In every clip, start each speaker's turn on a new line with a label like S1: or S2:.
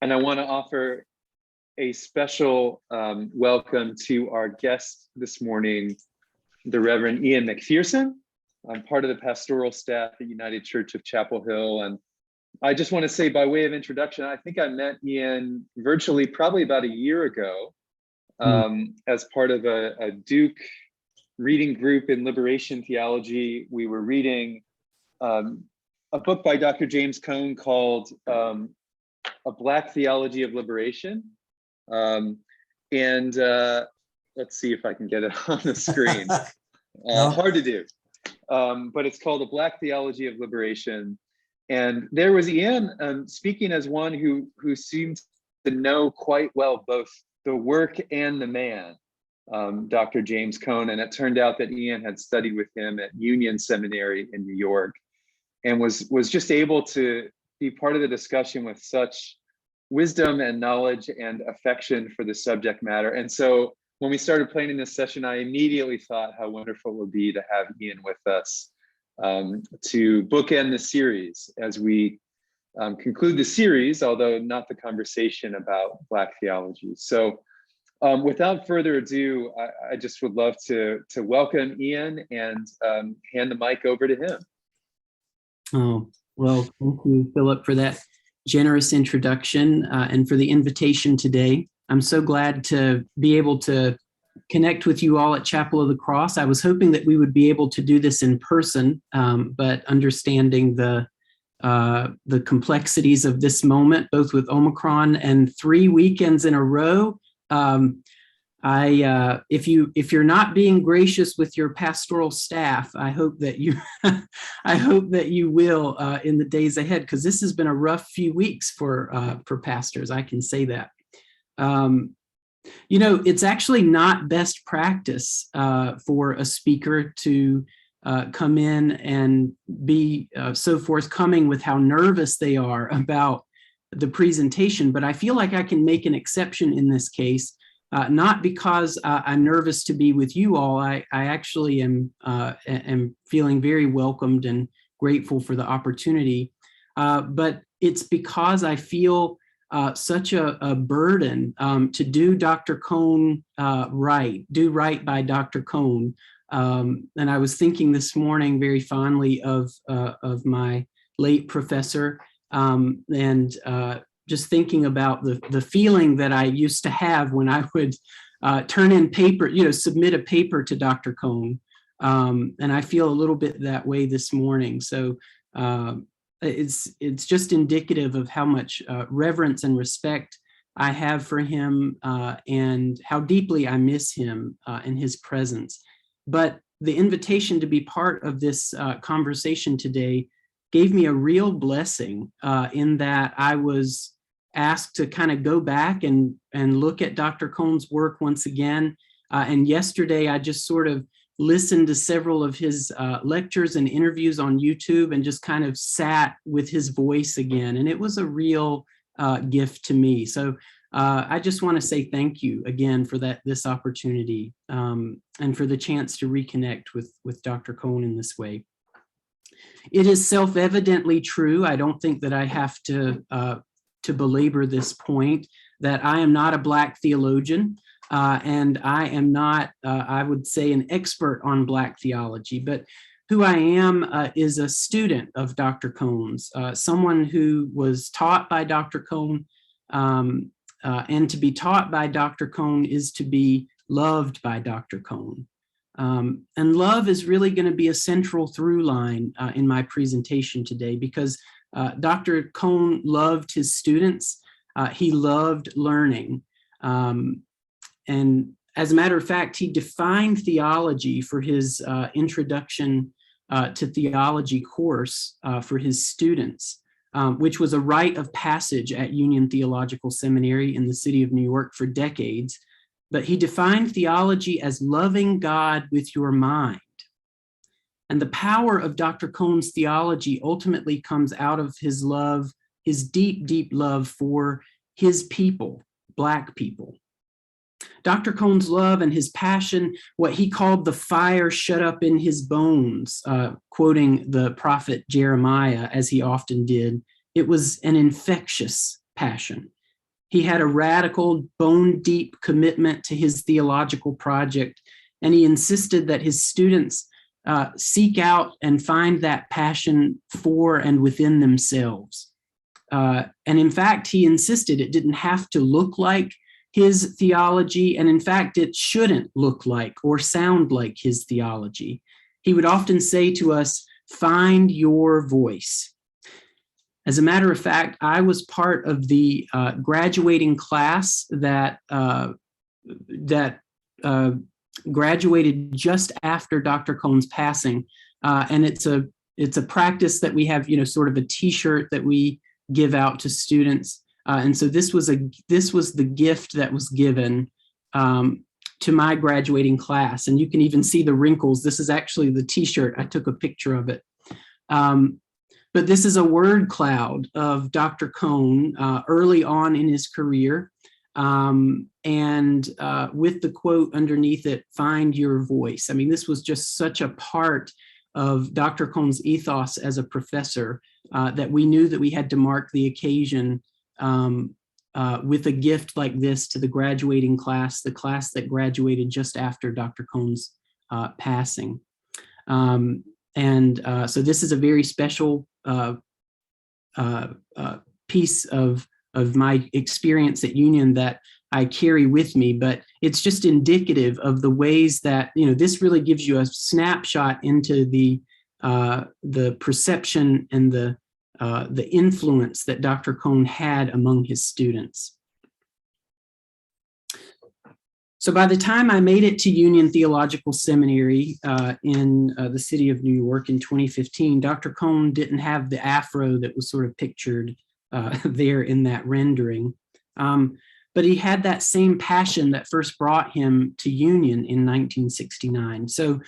S1: And I want to offer a special welcome to our guest this morning, the Reverend Ian McPherson. I'm part of the pastoral staff at United Church of Chapel Hill. And I just want to say, by way of introduction, I think I met Ian virtually probably about a year ago as part of a Duke reading group in liberation theology. We were reading a book by Dr. James Cone called A Black Theology of Liberation. Let's see if I can get it on the screen. Hard to do, but it's called A Black Theology of Liberation. And there was Ian speaking as one who seemed to know quite well both the work and the man, Dr. James Cone. And it turned out that Ian had studied with him at Union Seminary in New York and was just able to be part of the discussion with such wisdom and knowledge and affection for the subject matter. And so when we started planning this session, I immediately thought how wonderful it would be to have Ian with us to bookend the series as we conclude the series, although not the conversation about Black theology. So without further ado, I just would love to welcome Ian and hand the mic over to him.
S2: Oh, well, thank you, Philip, for that generous introduction and for the invitation today. I'm so glad to be able to connect with you all at Chapel of the Cross. I was hoping that we would be able to do this in person, but understanding the complexities of this moment, both with Omicron and 3 weekends in a row. If you're not being gracious with your pastoral staff, I hope that you will in the days ahead, because this has been a rough few weeks for pastors. I can say that. It's actually not best practice for a speaker to come in and be so forthcoming with how nervous they are about the presentation, but I feel like I can make an exception in this case. Not because I'm nervous to be with you all. I actually am feeling very welcomed and grateful for the opportunity. But it's because I feel such a burden to do Dr. Cone do right by Dr. Cone. And I was thinking this morning very fondly of my late professor and just thinking about the feeling that I used to have when I would turn in paper, submit a paper to Dr. Cone. And I feel a little bit that way this morning. So it's just indicative of how much reverence and respect I have for him and how deeply I miss him and his presence. But the invitation to be part of this conversation today gave me a real blessing in that I was asked to kind of go back and look at Dr. Cone's work once again. And yesterday, I just sort of listened to several of his lectures and interviews on YouTube and just kind of sat with his voice again. And it was a real gift to me. So I just want to say thank you again for this opportunity and for the chance to reconnect with Dr. Cone in this way. It is self-evidently true. I don't think that I have to belabor this point, that I am not a Black theologian, and I am not, I would say, an expert on Black theology, but who I am is a student of Dr. Cone's, someone who was taught by Dr. Cone, and to be taught by Dr. Cone is to be loved by Dr. Cone. And love is really going to be a central through line in my presentation today, because Dr. Cone loved his students. He loved learning. And as a matter of fact, he defined theology for his introduction to theology course for his students, which was a rite of passage at Union Theological Seminary in the city of New York for decades. But he defined theology as loving God with your mind. And the power of Dr. Cone's theology ultimately comes out of his love, his deep, deep love for his people, Black people. Dr. Cone's love and his passion, what he called the fire shut up in his bones, quoting the prophet Jeremiah, as he often did, it was an infectious passion. He had a radical, bone-deep commitment to his theological project, and he insisted that his students seek out and find that passion for and within themselves. And in fact, he insisted it didn't have to look like his theology, and in fact, it shouldn't look like or sound like his theology. He would often say to us, "Find your voice." As a matter of fact, I was part of the graduating class that graduated just after Dr. Cone's passing, and it's a practice that we have, sort of a T-shirt that we give out to students, and so this was the gift that was given to my graduating class, and you can even see the wrinkles. This is actually the T-shirt. I took a picture of it. But this is a word cloud of Dr. Cone early on in his career, and with the quote underneath it, "Find your voice." I mean, this was just such a part of Dr. Cone's ethos as a professor that we knew that we had to mark the occasion with a gift like this to the graduating class, the class that graduated just after Dr. Cone's passing. So this is a very special piece of my experience at Union that I carry with me, but it's just indicative of the ways that, this really gives you a snapshot into the perception and the influence that Dr. Cone had among his students. So by the time I made it to Union Theological Seminary in the city of New York in 2015, Dr. Cone didn't have the afro that was sort of pictured there in that rendering. But he had that same passion that first brought him to Union in 1969. So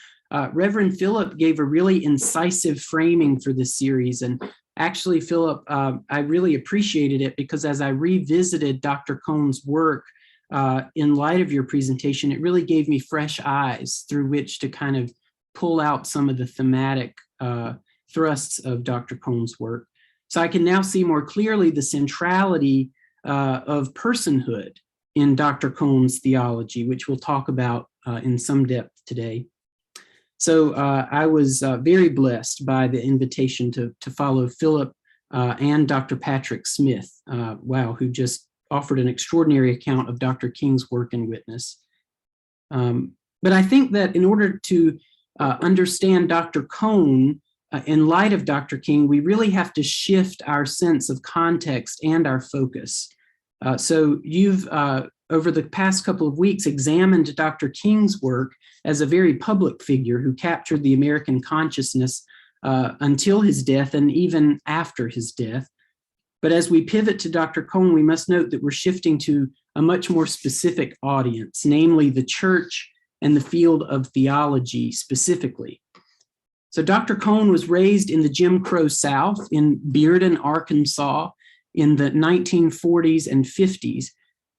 S2: Reverend Philip gave a really incisive framing for this series. And actually, Philip, I really appreciated it because as I revisited Dr. Cone's work, in light of your presentation, it really gave me fresh eyes through which to kind of pull out some of the thematic thrusts of Dr. Cone's work. So I can now see more clearly the centrality of personhood in Dr. Cone's theology, which we'll talk about in some depth today. So I was very blessed by the invitation to follow Philip and Dr. Patrick Smith, who just offered an extraordinary account of Dr. King's work and witness. But I think that in order to understand Dr. Cone in light of Dr. King, we really have to shift our sense of context and our focus. So you've, over the past couple of weeks, examined Dr. King's work as a very public figure who captured the American consciousness until his death and even after his death. But as we pivot to Dr. Cone, we must note that we're shifting to a much more specific audience, namely the church and the field of theology specifically. So Dr. Cone was raised in the Jim Crow South in Bearden, Arkansas in the 1940s and 50s.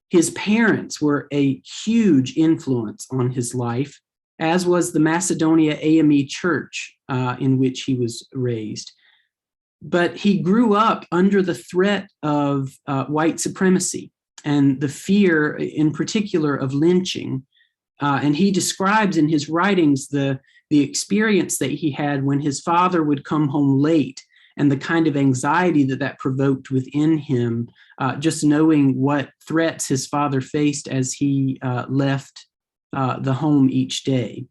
S2: His parents were a huge influence on his life, as was the Macedonia AME Church in which he was raised. But he grew up under the threat of white supremacy and the fear in particular of lynching. And he describes in his writings the experience that he had when his father would come home late and the kind of anxiety that provoked within him, just knowing what threats his father faced as he left the home each day.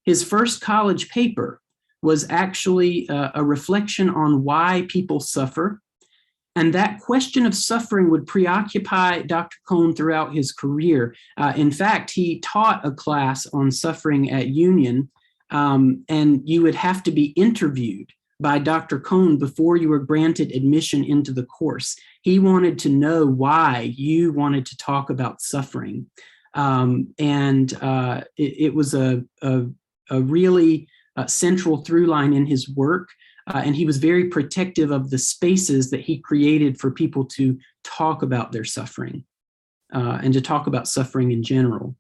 S2: His first college paper was actually a reflection on why people suffer. And that question of suffering would preoccupy Dr. Cone throughout his career. In fact, he taught a class on suffering at Union, and you would have to be interviewed by Dr. Cone before you were granted admission into the course. He wanted to know why you wanted to talk about suffering. It was a really central through line in his work. And he was very protective of the spaces that he created for people to talk about their suffering and to talk about suffering in general.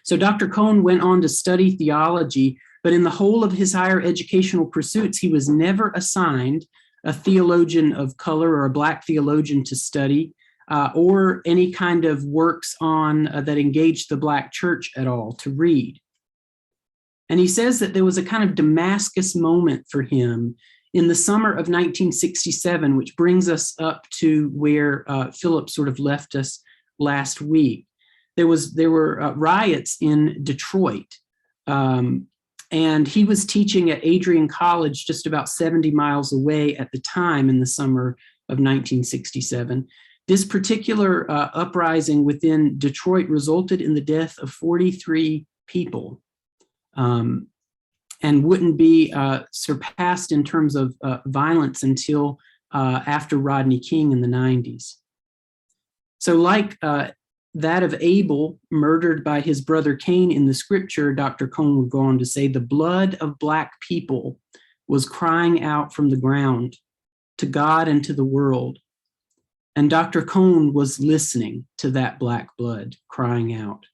S2: So Dr. Cone went on to study theology, but in the whole of his higher educational pursuits, he was never assigned a theologian of color or a Black theologian to study. or any kind of works on that engaged the Black church at all to read. And he says that there was a kind of Damascus moment for him in the summer of 1967, which brings us up to where Philip sort of left us last week. There were riots in Detroit, and he was teaching at Adrian College, just about 70 miles away at the time in the summer of 1967. This particular uprising within Detroit resulted in the death of 43 people. And wouldn't be surpassed in terms of violence until after Rodney King in the 90s. So like that of Abel, murdered by his brother Cain in the scripture, Dr. Cone would go on to say, the blood of Black people was crying out from the ground to God and to the world. And Dr. Cone was listening to that Black blood crying out.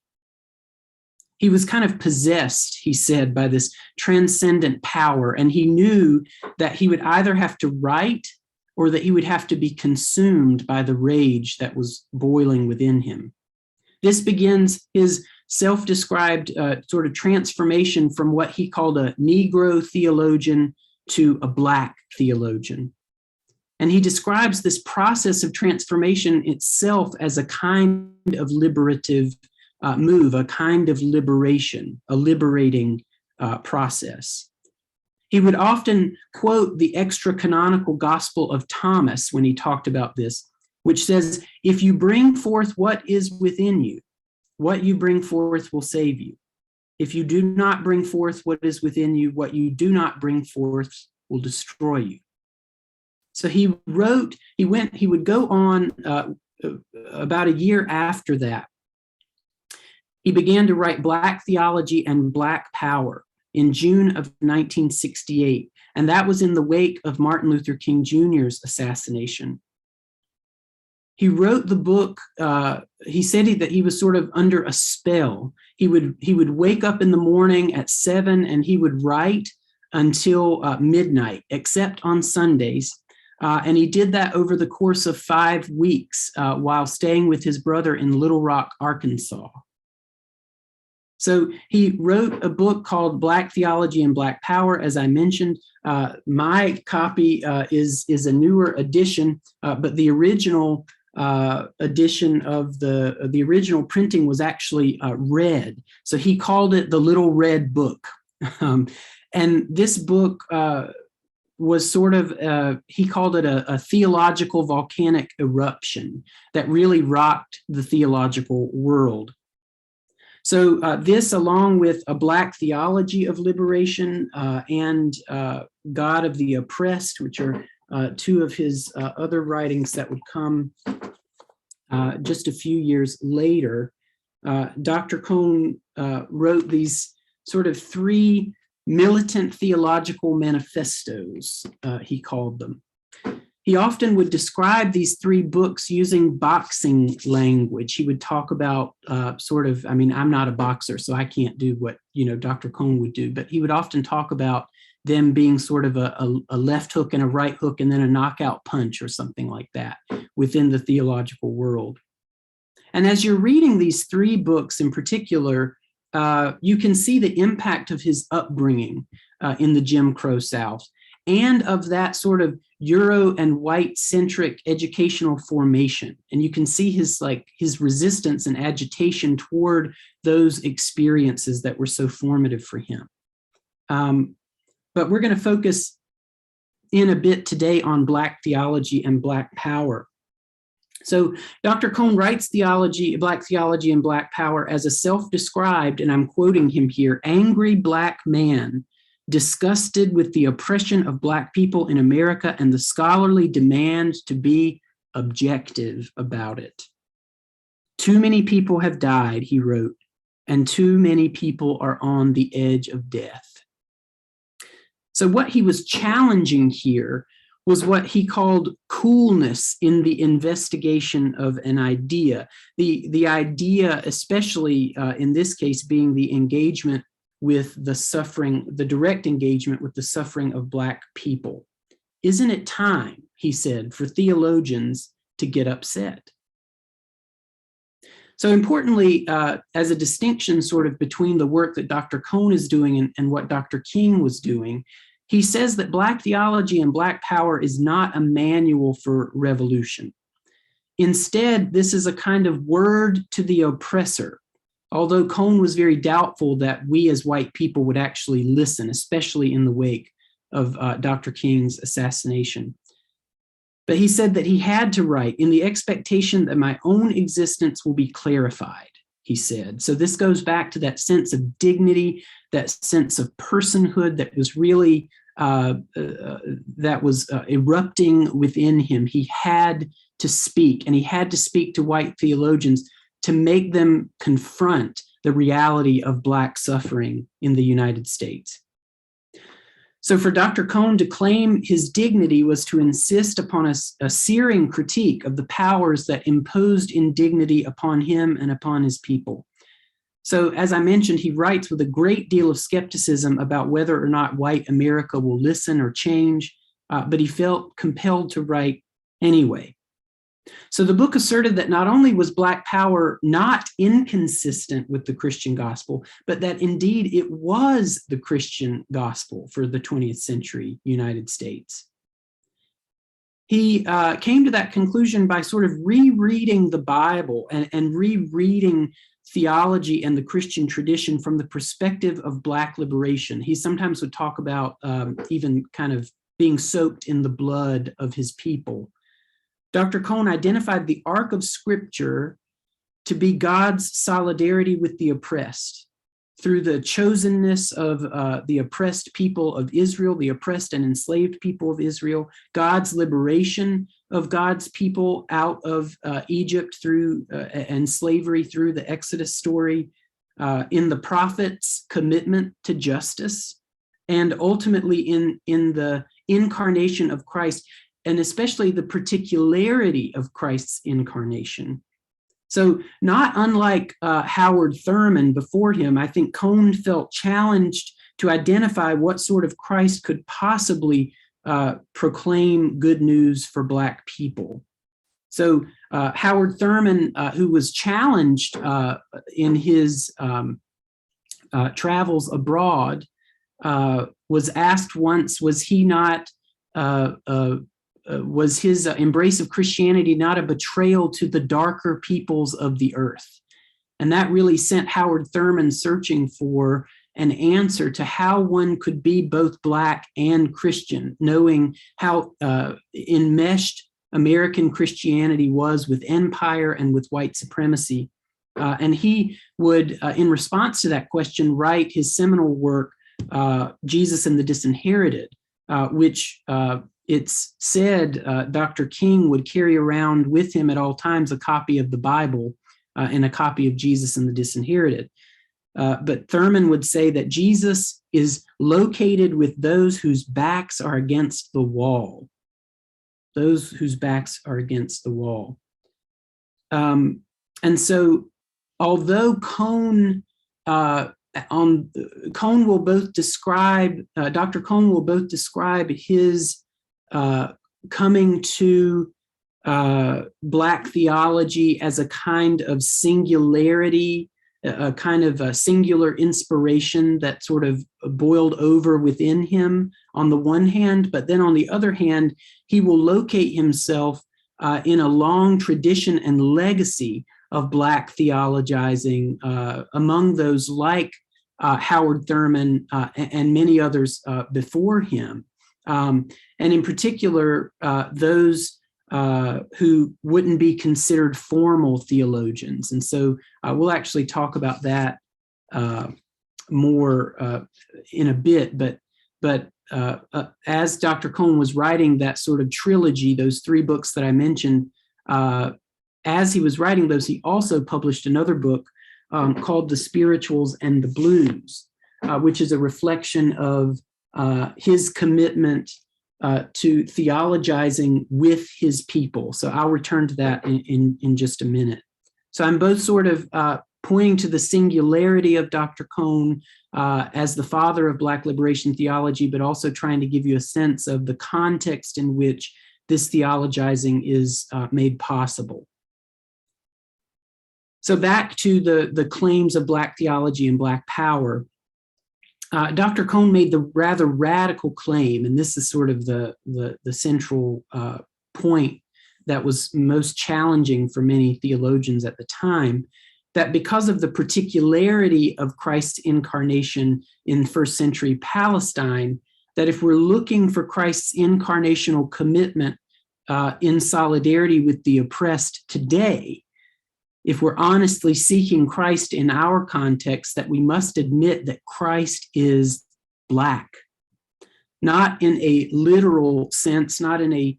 S2: He was kind of possessed, he said, by this transcendent power, and he knew that he would either have to write or that he would have to be consumed by the rage that was boiling within him. This begins his self-described sort of transformation from what he called a Negro theologian to a Black theologian. And he describes this process of transformation itself as a kind of liberative move, a kind of liberation, a liberating process. He would often quote the extra-canonical Gospel of Thomas when he talked about this, which says, if you bring forth what is within you, what you bring forth will save you. If you do not bring forth what is within you, what you do not bring forth will destroy you. So he would go on about a year after that. He began to write Black Theology and Black Power in June of 1968, and that was in the wake of Martin Luther King Jr.'s assassination. He wrote the book, he said that he was sort of under a spell. He would wake up in the morning at 7 and he would write until midnight, except on Sundays. And he did that over the course of 5 weeks while staying with his brother in Little Rock, Arkansas. So he wrote a book called Black Theology and Black Power, as I mentioned. My copy is a newer edition, but the original edition of the original printing was actually red. So he called it the Little Red Book. And this book was sort of, he called it a theological volcanic eruption that really rocked the theological world. So this, along with a Black Theology of Liberation and God of the Oppressed, which are two of his other writings that would come just a few years later, Dr. Cone wrote these sort of 3 militant theological manifestos, he called them. He often would describe these 3 books using boxing language. He would talk about I'm not a boxer, so I can't do what, Dr. Cone would do, but he would often talk about them being sort of a left hook and a right hook and then a knockout punch or something like that within the theological world. And as you're reading these 3 books in particular, you can see the impact of his upbringing in the Jim Crow South and of that sort of Euro and white-centric educational formation. And you can see his resistance and agitation toward those experiences that were so formative for him. But we're going to focus in a bit today on Black theology and Black power. So Dr. Cone writes Black Theology and Black Power as a self-described, and I'm quoting him here, angry Black man, disgusted with the oppression of Black people in America and the scholarly demand to be objective about it. Too many people have died, he wrote, and too many people are on the edge of death. So what he was challenging here was what he called coolness in the investigation of an idea. The idea, especially in this case, being the engagement with the suffering, the direct engagement with the suffering of Black people. Isn't it time, he said, for theologians to get upset? So importantly, as a distinction sort of between the work that Dr. Cone is doing and what Dr. King was doing, he says that Black theology and Black power is not a manual for revolution. Instead, this is a kind of word to the oppressor, although Cone was very doubtful that we as white people would actually listen, especially in the wake of Dr. King's assassination. But he said that he had to write in the expectation that my own existence will be clarified, he said. So this goes back to that sense of dignity, that sense of personhood that was really, erupting within him. He had to speak, and he had to speak to white theologians to make them confront the reality of Black suffering in the United States. So for Dr. Cone to claim his dignity was to insist upon a searing critique of the powers that imposed indignity upon him and upon his people. So as I mentioned, he writes with a great deal of skepticism about whether or not white America will listen or change, but he felt compelled to write anyway. So the book asserted that not only was Black power not inconsistent with the Christian gospel, but that indeed it was the Christian gospel for the 20th century United States. He came to that conclusion by sort of rereading the Bible and rereading theology and the Christian tradition from the perspective of Black liberation. He sometimes would talk about even kind of being soaked in the blood of his people. Dr. Cone identified the arc of Scripture to be God's solidarity with the oppressed through the chosenness of the oppressed people of Israel, the oppressed and enslaved people of Israel, God's liberation of God's people out of Egypt through and slavery through the Exodus story, in the prophets' commitment to justice, and ultimately in the incarnation of Christ, and especially the particularity of Christ's incarnation. So not unlike Howard Thurman before him, I think Cone felt challenged to identify what sort of Christ could possibly proclaim good news for Black people. So Howard Thurman, who was challenged in his travels abroad, was asked once, was he not was his embrace of Christianity not a betrayal to the darker peoples of the earth? And that really sent Howard Thurman searching for an answer to how one could be both Black and Christian, knowing how enmeshed American Christianity was with empire and with white supremacy. And he would, in response to that question, write his seminal work, Jesus and the Disinherited, which it's said Dr. King would carry around with him at all times a copy of the Bible and a copy of Jesus and the Disinherited. But Thurman would say that Jesus is located with those whose backs are against the wall. Those whose backs are against the wall. And so, although Cone will both describe, Dr. Cone will both describe his coming to Black theology as a kind of singularity, a kind of a singular inspiration that sort of boiled over within him on the one hand, but then on the other hand, he will locate himself in a long tradition and legacy of Black theologizing among those like Howard Thurman and many others before him. And in particular, those who wouldn't be considered formal theologians. And so we'll actually talk about that more in a bit. But as Dr. Cone was writing that sort of trilogy, those three books that I mentioned, as he was writing those, he also published another book called The Spirituals and the Blues, which is a reflection of his commitment to theologizing with his people. So I'll return to that in just a minute. So I'm both sort of pointing to the singularity of Dr. Cone as the father of Black liberation theology, but also trying to give you a sense of the context in which this theologizing is made possible. So back to the claims of Black theology and Black power. Dr. Cone made the rather radical claim, and this is sort of the central point that was most challenging for many theologians at the time, that because of the particularity of Christ's incarnation in first century Palestine, that if we're looking for Christ's incarnational commitment in solidarity with the oppressed today, if we're honestly seeking Christ in our context, that we must admit that Christ is Black, not in a literal sense, not in a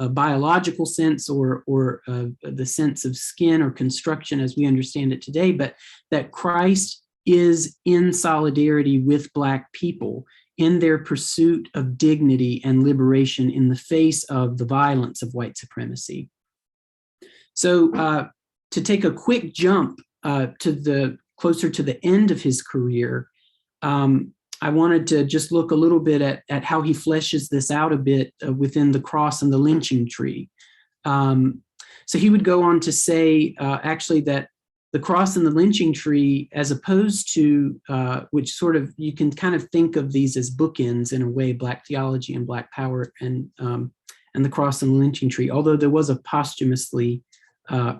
S2: biological sense or the sense of skin or construction as we understand it today, but that Christ is in solidarity with Black people in their pursuit of dignity and liberation in the face of the violence of white supremacy. So to take a quick jump closer to the end of his career, I wanted to just look a little bit at how he fleshes this out a bit within The Cross and the Lynching Tree. So he would go on to say, actually, that The Cross and the Lynching Tree, as opposed to, which sort of, you can kind of think of these as bookends in a way, Black theology and Black power and The Cross and the Lynching Tree, although there was a posthumously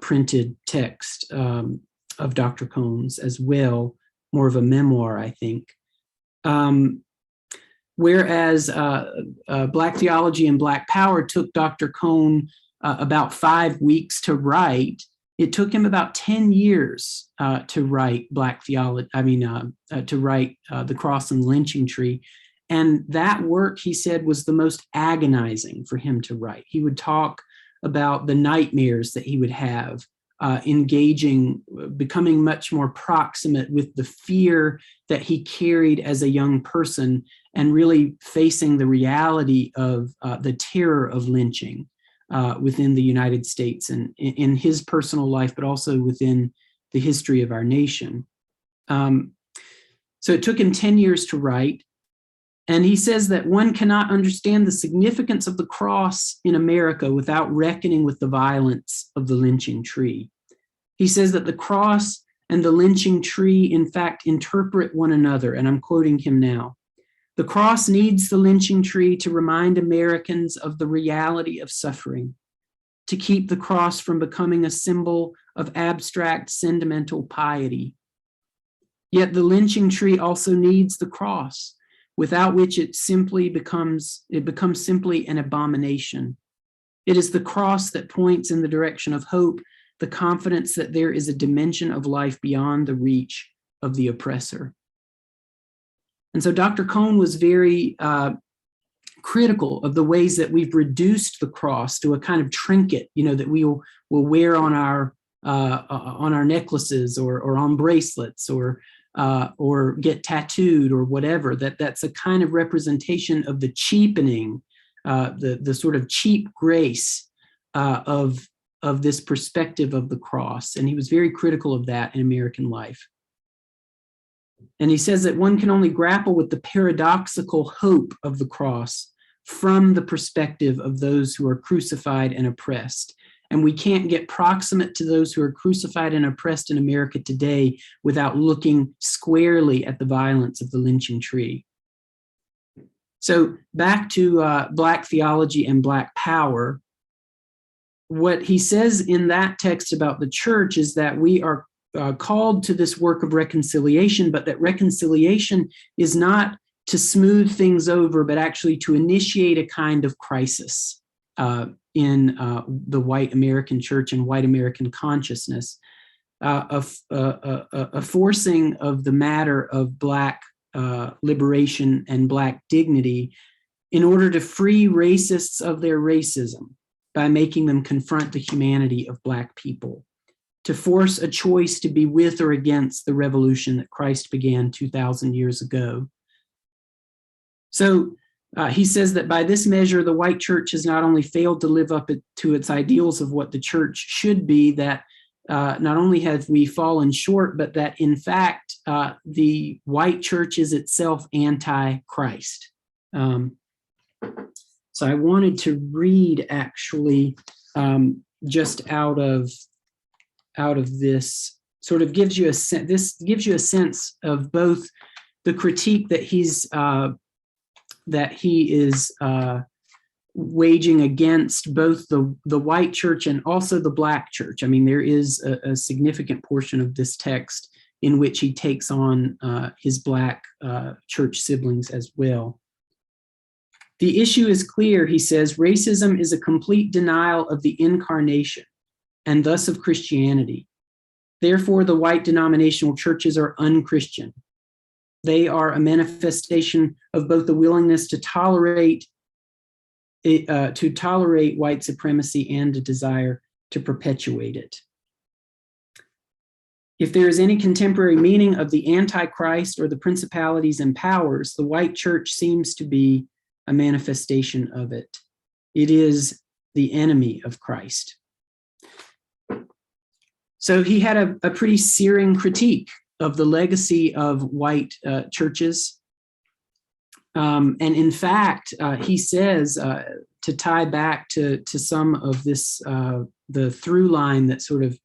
S2: printed text of Dr. Cone's as well, more of a memoir, I think. Whereas Black theology and Black power took Dr. Cone about 5 weeks to write, it took him about 10 years to write Black theology, to write The Cross and the Lynching Tree. And that work, he said, was the most agonizing for him to write. He would talk about the nightmares that he would have, becoming much more proximate with the fear that he carried as a young person, and really facing the reality of the terror of lynching within the United States and in his personal life, but also within the history of our nation. So it took him 10 years to write. And he says that one cannot understand the significance of the cross in America without reckoning with the violence of the lynching tree. He says that the cross and the lynching tree, in fact, interpret one another, and I'm quoting him now. The cross needs the lynching tree to remind Americans of the reality of suffering, to keep the cross from becoming a symbol of abstract, sentimental piety. Yet the lynching tree also needs the cross, without which it becomes simply an abomination. It is the cross that points in the direction of hope, the confidence that there is a dimension of life beyond the reach of the oppressor. And so Dr. Cone was very critical of the ways that we've reduced the cross to a kind of trinket, that we will wear on our necklaces or on bracelets or get tattooed or whatever. That's a kind of representation of the cheapening, the sort of cheap grace of this perspective of the cross. And he was very critical of that in American life. And he says that one can only grapple with the paradoxical hope of the cross from the perspective of those who are crucified and oppressed. And we can't get proximate to those who are crucified and oppressed in America today without looking squarely at the violence of the lynching tree. So back to Black theology and Black power. What he says in that text about the church is that we are called to this work of reconciliation, but that reconciliation is not to smooth things over, but actually to initiate a kind of crisis in the white American church and white American consciousness, a forcing of the matter of Black liberation and Black dignity in order to free racists of their racism by making them confront the humanity of Black people, to force a choice to be with or against the revolution that Christ began 2,000 years ago. So he says that by this measure, the white church has not only failed to live up to its ideals of what the church should be, that not only have we fallen short, but that in fact, the white church is itself anti-Christ. So I wanted to read actually just out of out of this sort of gives you a sense of both the critique that he is waging against both the white church and also the black church. I mean, there is a significant portion of this text in which he takes on his black church siblings as well. The issue is clear, he says, racism is a complete denial of the incarnation and thus of Christianity. Therefore, the white denominational churches are unchristian. They are a manifestation of both the willingness to tolerate white supremacy and a desire to perpetuate it. If there is any contemporary meaning of the Antichrist or the principalities and powers, the white church seems to be a manifestation of it. It is the enemy of Christ. So he had a pretty searing critique of the legacy of white churches. And in fact, he says, to tie back to some of this, the through line that sort of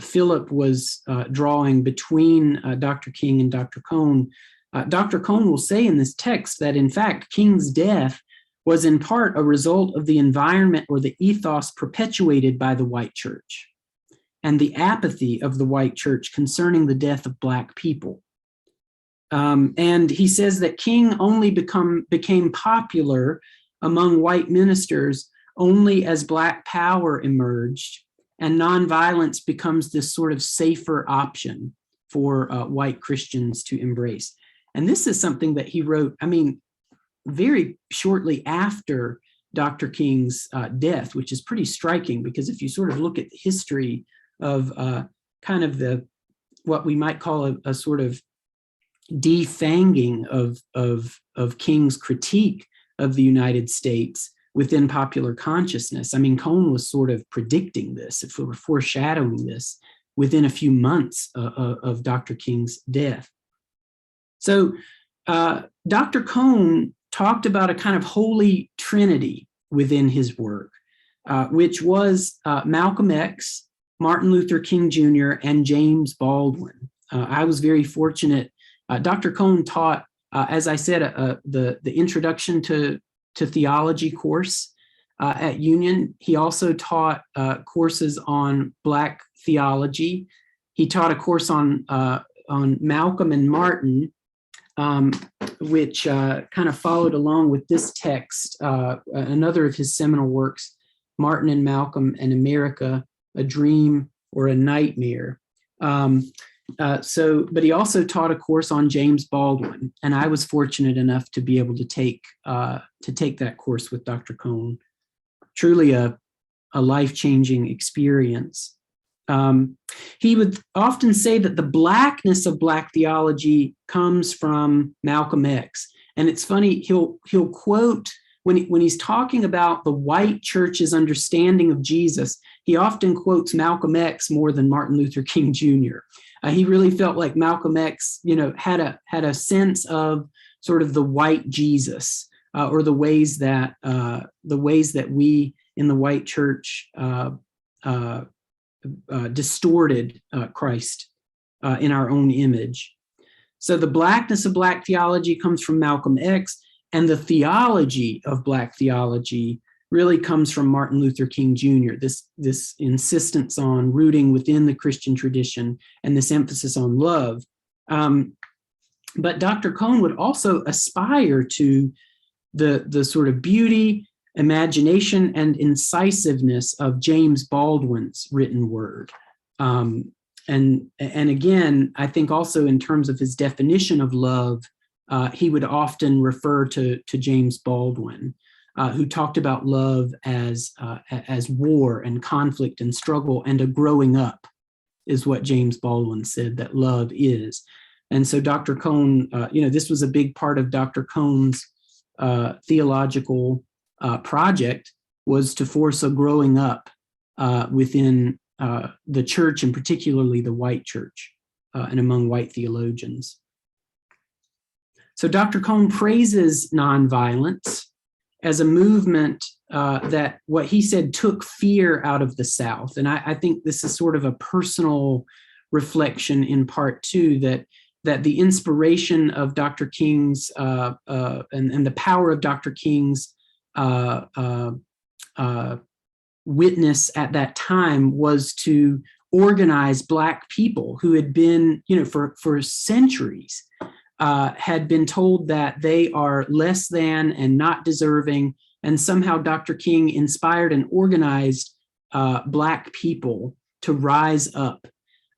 S2: Philip was drawing between Dr. King and Dr. Cone, Dr. Cone will say in this text that, in fact, King's death was in part a result of the environment or the ethos perpetuated by the white church and the apathy of the white church concerning the death of Black people. And he says that King only became popular among white ministers only as Black power emerged and nonviolence becomes this sort of safer option for white Christians to embrace. And this is something that he wrote, I mean, very shortly after Dr. King's death, which is pretty striking because if you sort of look at the history of kind of what we might call a sort of defanging of King's critique of the United States within popular consciousness. I mean, Cone was sort of predicting this, foreshadowing this within a few months of Dr. King's death. So Dr. Cone talked about a kind of holy trinity within his work, which was Malcolm X, Martin Luther King Jr., and James Baldwin. I was very fortunate. Dr. Cone taught, as I said, the introduction to theology course at Union. He also taught courses on Black theology. He taught a course on Malcolm and Martin, which kind of followed along with this text, another of his seminal works, Martin and Malcolm and America, A Dream or a Nightmare. But he also taught a course on James Baldwin, and I was fortunate enough to be able to take that course with Dr. Cone. Truly a life-changing experience. He would often say that the Blackness of Black theology comes from Malcolm X, and it's funny. He'll quote when he's talking about the white church's understanding of Jesus. He often quotes Malcolm X more than Martin Luther King Jr. He really felt like Malcolm X, had a sense of sort of the white Jesus, or the ways that we in the white church distorted Christ in our own image. So the Blackness of Black theology comes from Malcolm X, and the theology of Black theology really comes from Martin Luther King Jr., this insistence on rooting within the Christian tradition and this emphasis on love. But Dr. Cone would also aspire to the sort of beauty, imagination, and incisiveness of James Baldwin's written word. And again, I think also in terms of his definition of love, he would often refer to James Baldwin, who talked about love as war and conflict and struggle and a growing up, is what James Baldwin said that love is. And so Dr. Cone, this was a big part of Dr. Cone's theological project, was to force a growing up within the church, and particularly the white church and among white theologians. So Dr. Cone praises nonviolence as a movement that, what he said, took fear out of the South. And I think this is sort of a personal reflection in part too, that the inspiration of Dr. King's and the power of Dr. King's witness at that time was to organize Black people who had been, for centuries, had been told that they are less than and not deserving. And somehow Dr. King inspired and organized Black people to rise up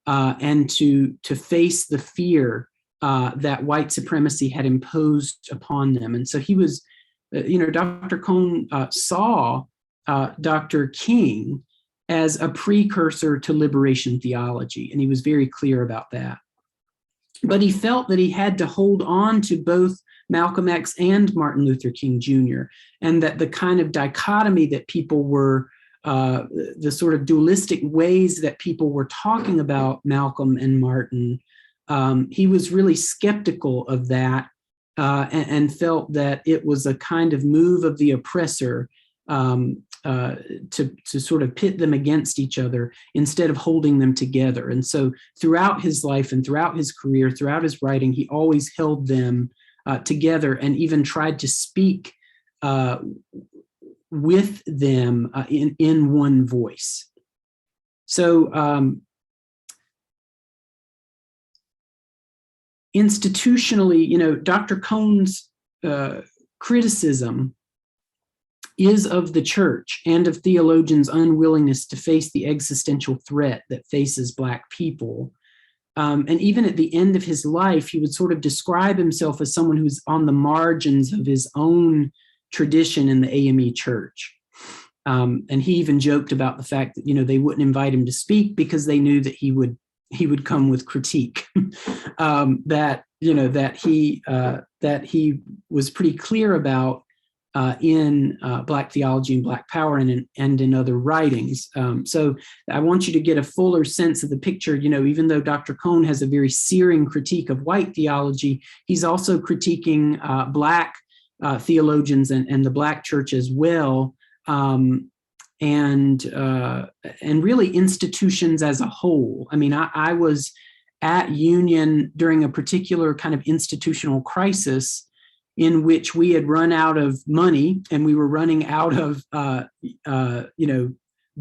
S2: and to face the fear that white supremacy had imposed upon them. And so he was, Dr. Cone saw Dr. King as a precursor to liberation theology, and he was very clear about that. But he felt that he had to hold on to both Malcolm X and Martin Luther King Jr., and that the kind of dichotomy that people were, the sort of dualistic ways that people were talking about Malcolm and Martin, he was really skeptical of that and felt that it was a kind of move of the oppressor to sort of pit them against each other instead of holding them together. And so throughout his life and throughout his career, throughout his writing, he always held them together and even tried to speak with them in one voice. So institutionally, Dr. Cone's criticism is of the church and of theologians' unwillingness to face the existential threat that faces Black people. And even at the end of his life, he would sort of describe himself as someone who's on the margins of his own tradition in the AME church. And he even joked about the fact that, they wouldn't invite him to speak because they knew that he would come with critique. That he was pretty clear about in Black theology and Black power and in other writings. So I want you to get a fuller sense of the picture. Even though Dr. Cone has a very searing critique of white theology, he's also critiquing Black theologians and the Black church as well, and really institutions as a whole. I mean, I was at Union during a particular kind of institutional crisis in which we had run out of money and we were running out of,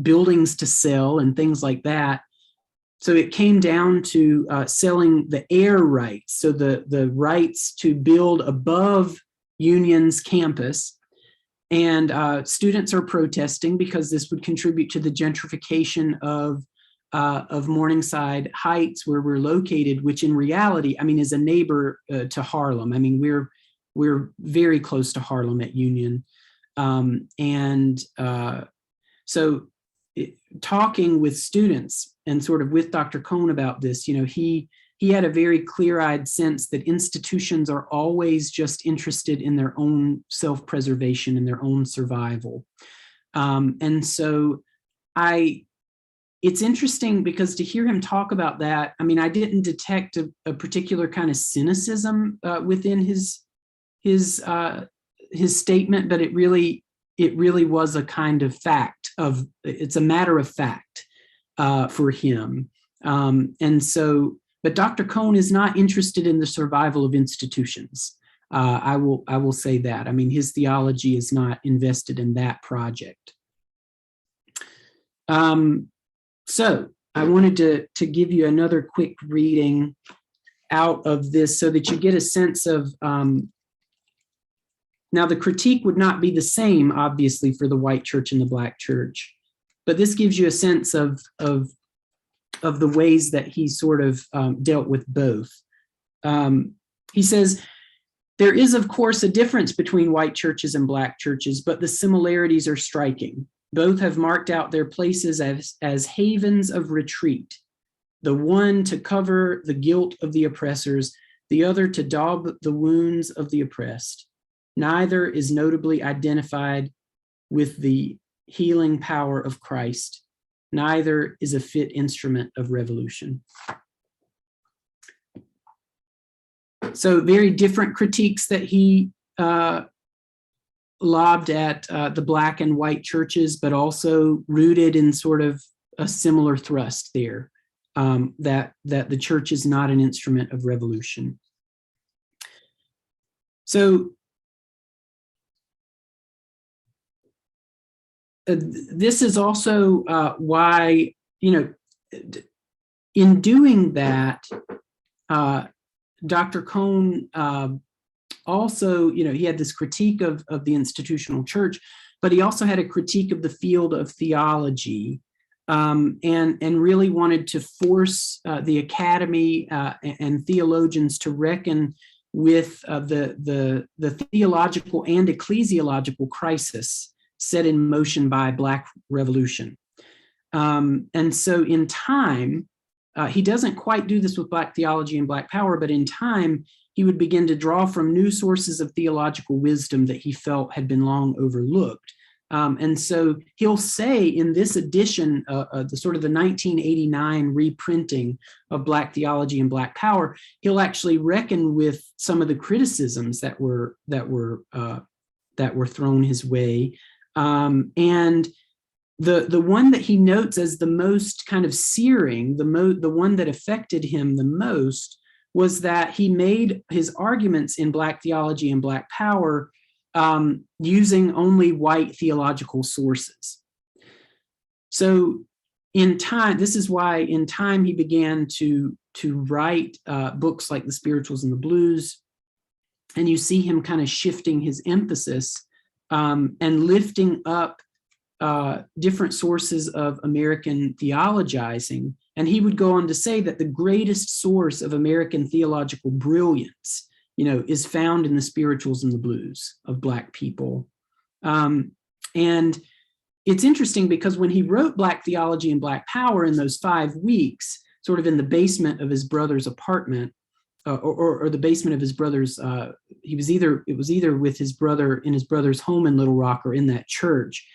S2: buildings to sell and things like that. So it came down to selling the air rights, so the rights to build above Union's campus. And students are protesting because this would contribute to the gentrification of Morningside Heights, where we're located, which in reality, is a neighbor to Harlem. We're very close to Harlem at Union. So talking with students and sort of with Dr. Cone about this, he had a very clear-eyed sense that institutions are always just interested in their own self-preservation and their own survival. And so it's interesting because to hear him talk about that, I didn't detect a particular kind of cynicism within his statement, but it really was a kind of fact it's a matter of fact for him. But Dr. Cone is not interested in the survival of institutions. I will say that. His theology is not invested in that project. So I wanted to give you another quick reading out of this so that you get a sense of, now the critique would not be the same, obviously, for the white church and the Black church, but this gives you a sense of the ways that he sort of dealt with both. He says, there is, of course, a difference between white churches and Black churches, but the similarities are striking. Both have marked out their places as havens of retreat, the one to cover the guilt of the oppressors, the other to daub the wounds of the oppressed. Neither is notably identified with the healing power of Christ. Neither is a fit instrument of revolution. So very different critiques that he lobbed at the black and white churches, but also rooted in sort of a similar thrust there, that the church is not an instrument of revolution. So this is also why, in doing that, Dr. Cone also, he had this critique of the institutional church, but he also had a critique of the field of theology, and really wanted to force the academy and theologians to reckon with the theological and ecclesiological crisis set in motion by Black Revolution. And so in time, he doesn't quite do this with Black theology and Black power, but in time, he would begin to draw from new sources of theological wisdom that he felt had been long overlooked. And so he'll say in this edition, the sort of the 1989 reprinting of Black Theology and Black Power, he'll actually reckon with some of the criticisms that were thrown his way. And the one that he notes as the most kind of searing, the one that affected him the most, was that he made his arguments in Black Theology and Black Power using only white theological sources. So in time, this is why in time he began to write books like The Spirituals and the Blues, and you see him kind of shifting his emphasis and lifting up different sources of American theologizing. And he would go on to say that the greatest source of American theological brilliance, is found in the Spirituals and the Blues of Black people. And it's interesting because when he wrote Black Theology and Black Power in those 5 weeks, sort of in the basement of his brother's apartment, or the basement of his brother's, it was either with his brother in his brother's home in Little Rock or in that church.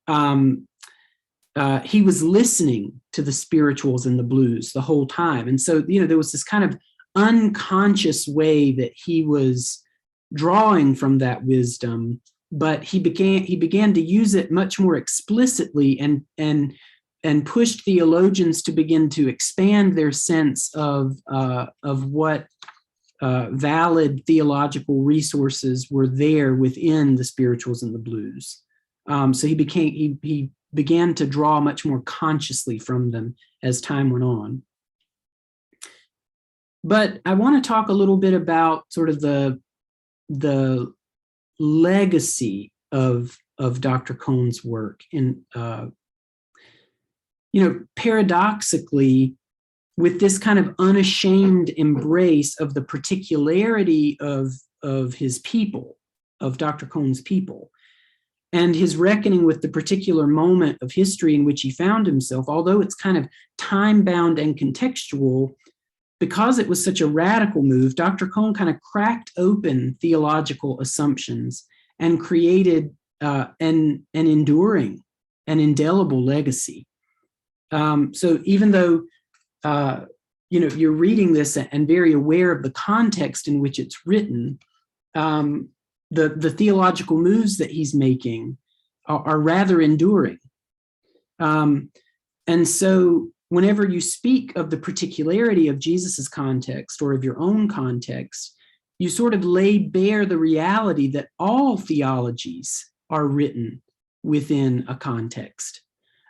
S2: He was listening to the Spirituals and the Blues the whole time. And so, there was this kind of unconscious way that he was drawing from that wisdom, but he began to use it much more explicitly and pushed theologians to begin to expand their sense of what valid theological resources were there within the Spirituals and the Blues. So he began to draw much more consciously from them as time went on. But I want to talk a little bit about sort of the legacy of Dr. Cone's work. And, paradoxically, with this kind of unashamed embrace of the particularity of his people, of Dr. Cone's people, and his reckoning with the particular moment of history in which he found himself, although it's kind of time-bound and contextual, because it was such a radical move, Dr. Cone kind of cracked open theological assumptions and created an enduring, an indelible legacy. So even though, you're reading this and very aware of the context in which it's written, the theological moves that he's making are rather enduring. And so whenever you speak of the particularity of Jesus's context or of your own context, you sort of lay bare the reality that all theologies are written within a context.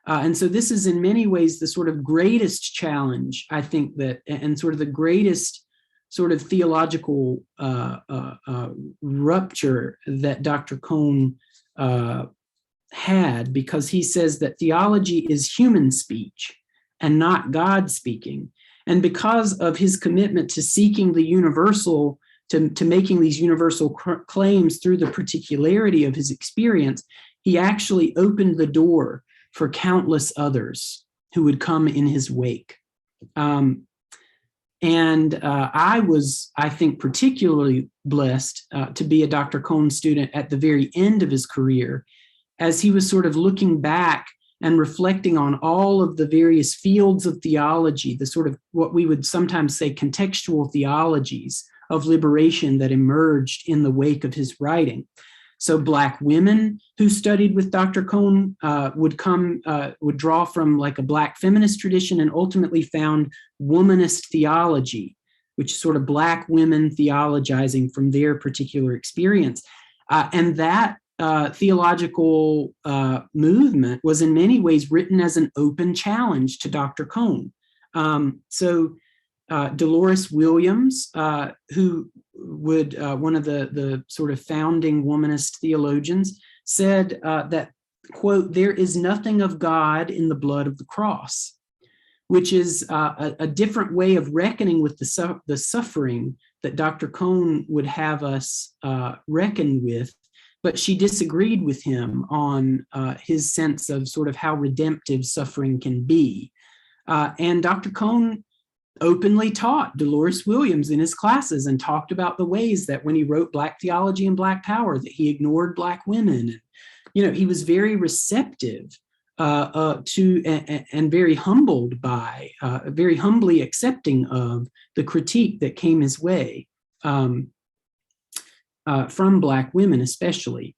S2: And so this is in many ways the sort of greatest challenge, I think, that, and sort of the greatest sort of theological rupture that Dr. Cone had, because he says that theology is human speech and not God speaking. And because of his commitment to seeking the universal, to making these universal claims through the particularity of his experience, he actually opened the door for countless others who would come in his wake. I was, I think, particularly blessed to be a Dr. Cone student at the very end of his career, as he was sort of looking back and reflecting on all of the various fields of theology, the sort of what we would sometimes say contextual theologies of liberation that emerged in the wake of his writing. So Black women who studied with Dr. Cone would draw from like a Black feminist tradition and ultimately found womanist theology, which is sort of Black women theologizing from their particular experience. And that theological movement was in many ways written as an open challenge to Dr. Cone. So Dolores Williams, who would one of the sort of founding womanist theologians, said that, quote, "There is nothing of God in the blood of the cross," which is a different way of reckoning with the suffering that Dr. Cone would have us reckon with. But she disagreed with him on his sense of sort of how redemptive suffering can be. And Dr. Cone openly taught Dolores Williams in his classes and talked about the ways that when he wrote Black Theology and Black Power, that he ignored Black women. You know, he was very receptive to and very humbled by, very humbly accepting of the critique that came his way from Black women especially.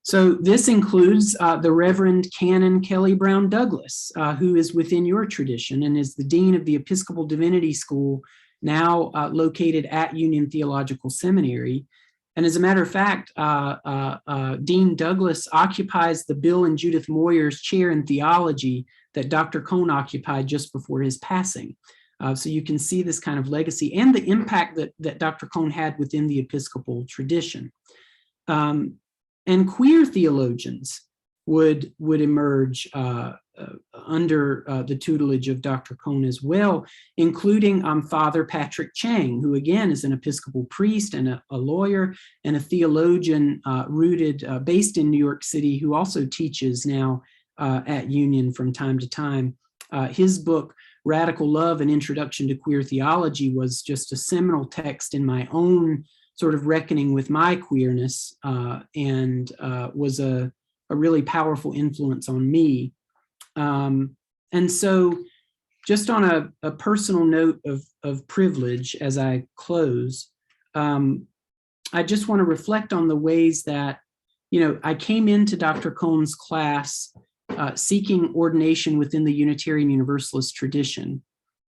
S2: So this includes the Reverend Canon Kelly Brown Douglas, who is within your tradition and is the Dean of the Episcopal Divinity School, now located at Union Theological Seminary. And as a matter of fact, Dean Douglas occupies the Bill and Judith Moyers Chair in Theology that Dr. Cone occupied just before his passing. So you can see this kind of legacy and the impact that Dr. Cone had within the Episcopal tradition. And queer theologians would emerge under the tutelage of Dr. Cone as well, including Father Patrick Chang, who again is an Episcopal priest and a lawyer and a theologian based in New York City, who also teaches now at Union from time to time. His book, Radical Love, An Introduction to Queer Theology, was just a seminal text in my own sort of reckoning with my queerness and was a really powerful influence on me. And so just on a personal note of privilege as I close, I just want to reflect on the ways that, you know, I came into Dr. Cone's class seeking ordination within the Unitarian Universalist tradition.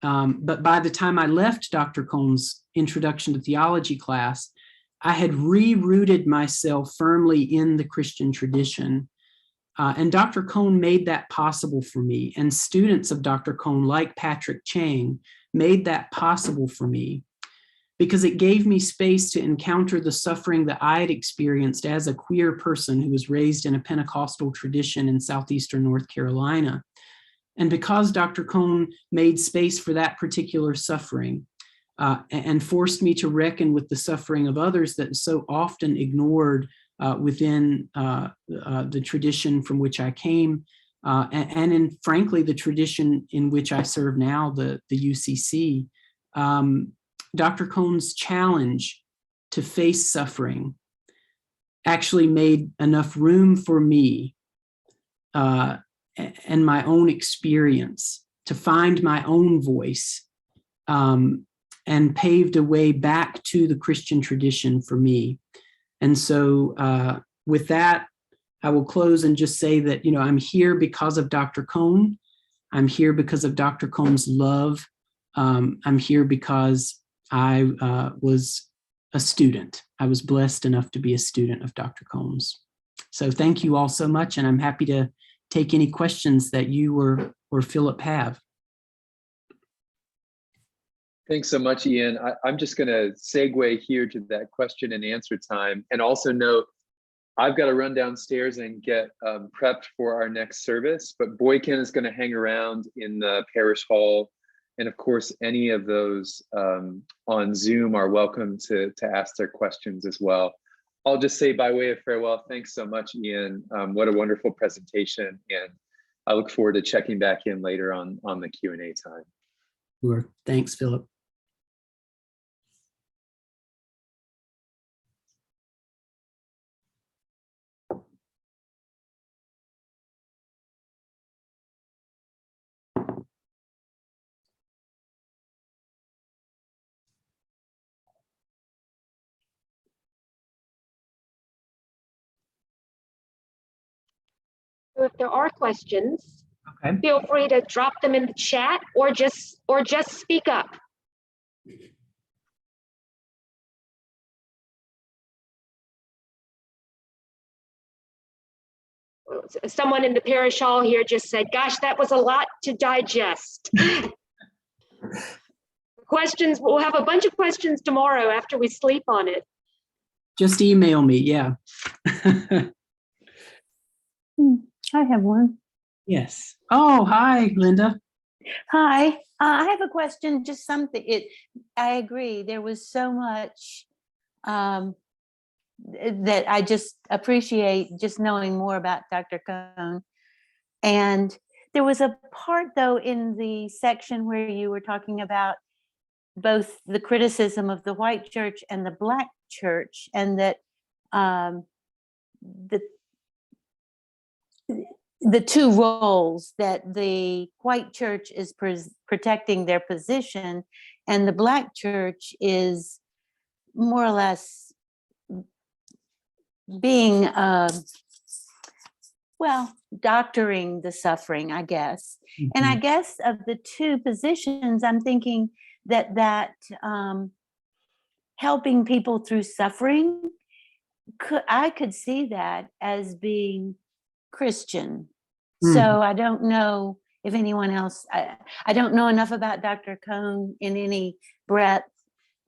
S2: But by the time I left Dr. Cone's Introduction to Theology class, I had rerouted myself firmly in the Christian tradition. And Dr. Cone made that possible for me. And students of Dr. Cone, like Patrick Chang, made that possible for me because it gave me space to encounter the suffering that I had experienced as a queer person who was raised in a Pentecostal tradition in southeastern North Carolina. And because Dr. Cone made space for that particular suffering and forced me to reckon with the suffering of others that is so often ignored within the tradition from which I came, and in, frankly, the tradition in which I serve now, the UCC, Dr. Cone's challenge to face suffering actually made enough room for me and my own experience to find my own voice and paved a way back to the Christian tradition for me. And so with that, I will close and just say that, you know, I'm here because of Dr. Cone. I'm here because of Dr. Cone's love. I'm here because I was a student. I was blessed enough to be a student of Dr. Cone's. So thank you all so much, and I'm happy to take any questions that you or Philip have.
S1: Thanks so much, Ian. I'm just going to segue here to that question and answer time, and also note I've got to run downstairs and get prepped for our next service, but Boykin is going to hang around in the parish hall. And of course, any of those on Zoom are welcome to ask their questions as well. I'll just say by way of farewell, thanks so much, Ian. What a wonderful presentation. And I look forward to checking back in later on the Q&A time.
S2: Sure. Thanks, Philip.
S3: So if there are questions,
S2: Okay.
S3: feel free to drop them in the chat or just speak up. Someone in the parish hall here just said, gosh, that was a lot to digest. Questions, we'll have a bunch of questions tomorrow after we sleep on it.
S2: Just email me, yeah.
S4: I have one.
S2: Yes. Oh, hi, Linda.
S4: Hi, I have a question, just something, I agree, there was so much that I just appreciate just knowing more about Dr. Cone. And there was a part though in the section where you were talking about both the criticism of the white church and the black church, and that the two roles, that the white church is protecting their position and the black church is more or less being, well, doctoring the suffering, I guess. Mm-hmm. And I guess of the two positions, I'm thinking that helping people through suffering, I could see that as being Christian. So I don't know if anyone else, I don't know enough about Dr. Cone in any breadth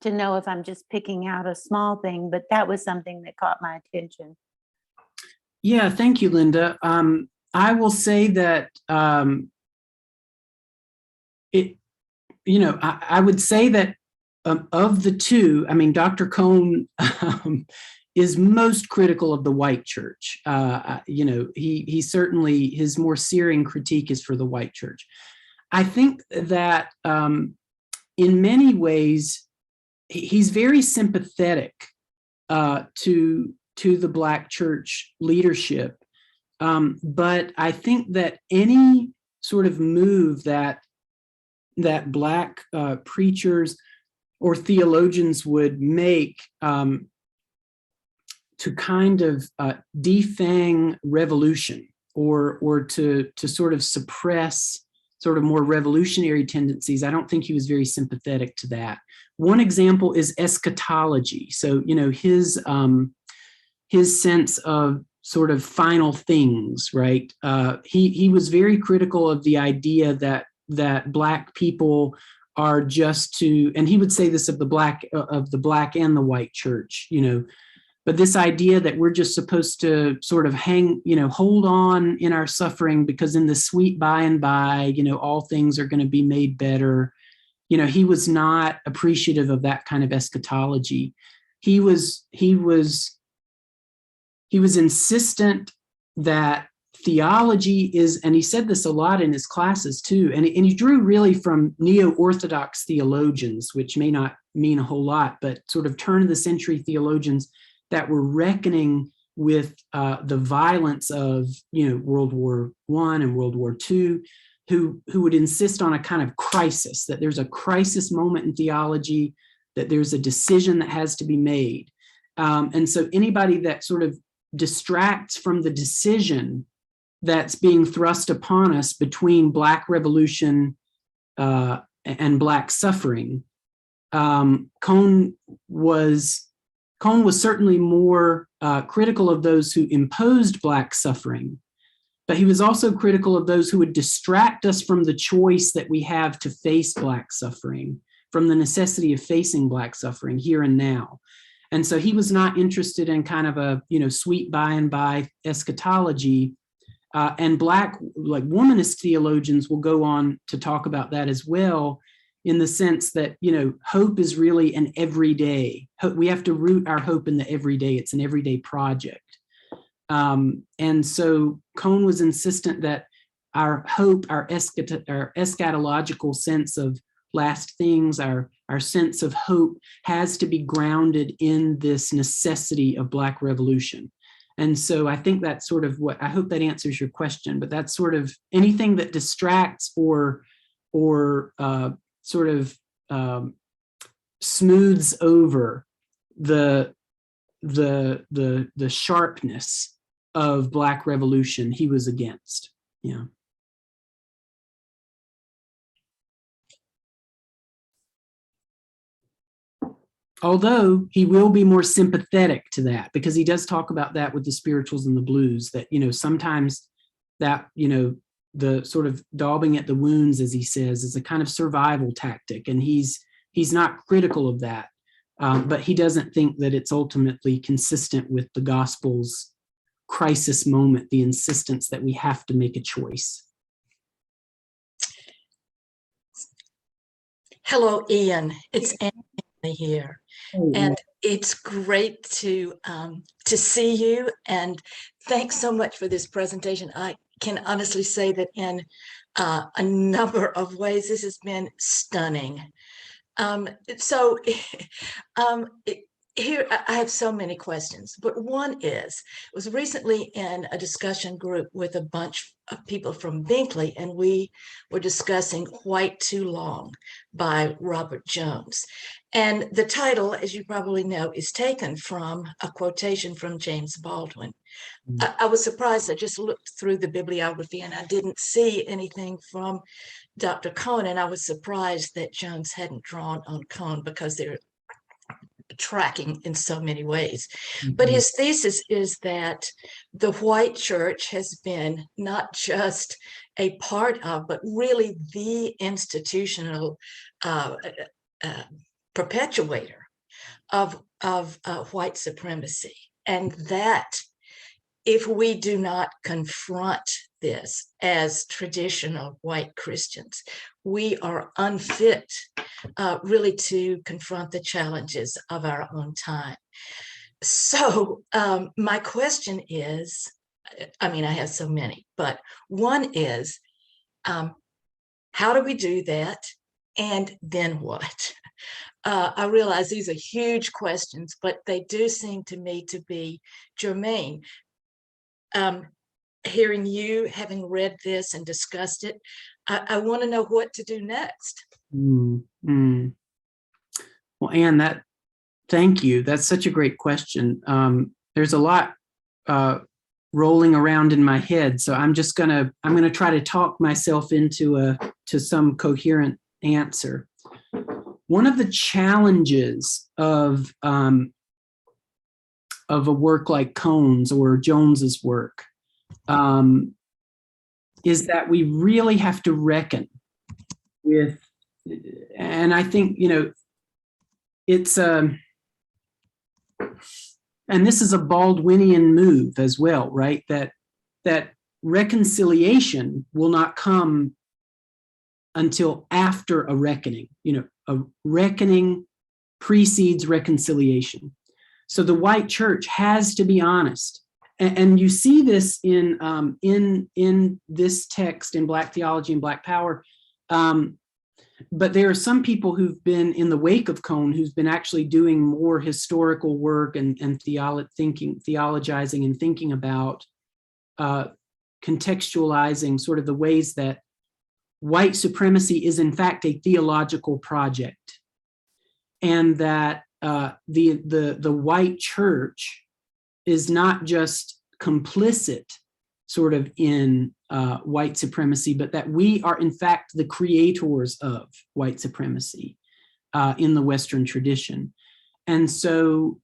S4: to know if I'm just picking out a small thing, but that was something that caught my attention.
S2: Yeah, thank you, Linda. I will say that I would say that of the two, I mean, Dr. Cone is most critical of the white church. He certainly, his more searing critique is for the white church. I think that in many ways, he's very sympathetic to the black church leadership. But I think that any sort of move that black preachers or theologians would make to kind of defang revolution or to sort of suppress sort of more revolutionary tendencies, I don't think he was very sympathetic to that. One example is eschatology. So, his sense of sort of final things, right? He was very critical of the idea that black people are just to, and he would say this of the black and the white church, but this idea that we're just supposed to sort of hold on in our suffering because in the sweet by and by, all things are going to be made better. He was not appreciative of that kind of eschatology. He was insistent that theology is, and he said this a lot in his classes too, and he drew really from neo-Orthodox theologians, which may not mean a whole lot, but sort of turn of the century theologians that were reckoning with the violence of World War I and World War II, who would insist on a kind of crisis, that there's a crisis moment in theology, that there's a decision that has to be made. And so anybody that sort of distracts from the decision that's being thrust upon us between Black revolution and Black suffering, Cone was certainly more critical of those who imposed Black suffering, but he was also critical of those who would distract us from the choice that we have to face Black suffering, from the necessity of facing Black suffering here and now. And so he was not interested in kind of a, sweet by and by eschatology. And Black, like womanist theologians will go on to talk about that as well, in the sense that, hope is really an everyday. We have to root our hope in the everyday. It's an everyday project. And so Cone was insistent that our hope, our eschatological sense of last things, our sense of hope has to be grounded in this necessity of Black revolution. And so I think that's sort of I hope that answers your question, but that's sort of anything that distracts or sort of smooths over the sharpness of Black revolution he was against. Yeah. Although he will be more sympathetic to that, because he does talk about that with the spirituals and the blues, that, sometimes that, the sort of daubing at the wounds, as he says, is a kind of survival tactic. And he's not critical of that, but he doesn't think that it's ultimately consistent with the gospel's crisis moment, the insistence that we have to make a choice.
S5: Hello, Ian. It's Annie here. And it's great to see you, and thanks so much for this presentation. I can honestly say that in a number of ways, this has been stunning. Here, I have so many questions, but one is, I was recently in a discussion group with a bunch of people from Binkley, and we were discussing White Too Long by Robert Jones. And the title, as you probably know, is taken from a quotation from James Baldwin. I was surprised. I just looked through the bibliography and I didn't see anything from Dr. Cohn, and I was surprised that Jones hadn't drawn on Cohn, because they're tracking in so many ways. But his thesis is that the white church has been not just a part of, but really the institutional perpetuator of white supremacy, and that if we do not confront this as traditional white Christians, we are unfit really to confront the challenges of our own time. So my question is, I have so many, but one is, how do we do that? And then what? I realize these are huge questions, but they do seem to me to be germane. Hearing you, having read this and discussed it, I want to know what to do next.
S2: Well, Anne, thank you. That's such a great question. There's a lot rolling around in my head, so I'm gonna try to talk myself into some coherent answer. One of the challenges of a work like Cohn's or Jones's work is that we really have to reckon with, and I think, it's and this is a Baldwinian move as well, right? That reconciliation will not come until after a reckoning. A reckoning precedes reconciliation. So the white church has to be honest. And you see this in this text in Black Theology and Black Power. But there are some people who've been in the wake of Cohn who's been actually doing more historical work and theologizing and thinking about contextualizing sort of the ways that white supremacy is in fact a theological project, and that the white church is not just complicit sort of in white supremacy, but that we are in fact the creators of white supremacy in the Western tradition. And so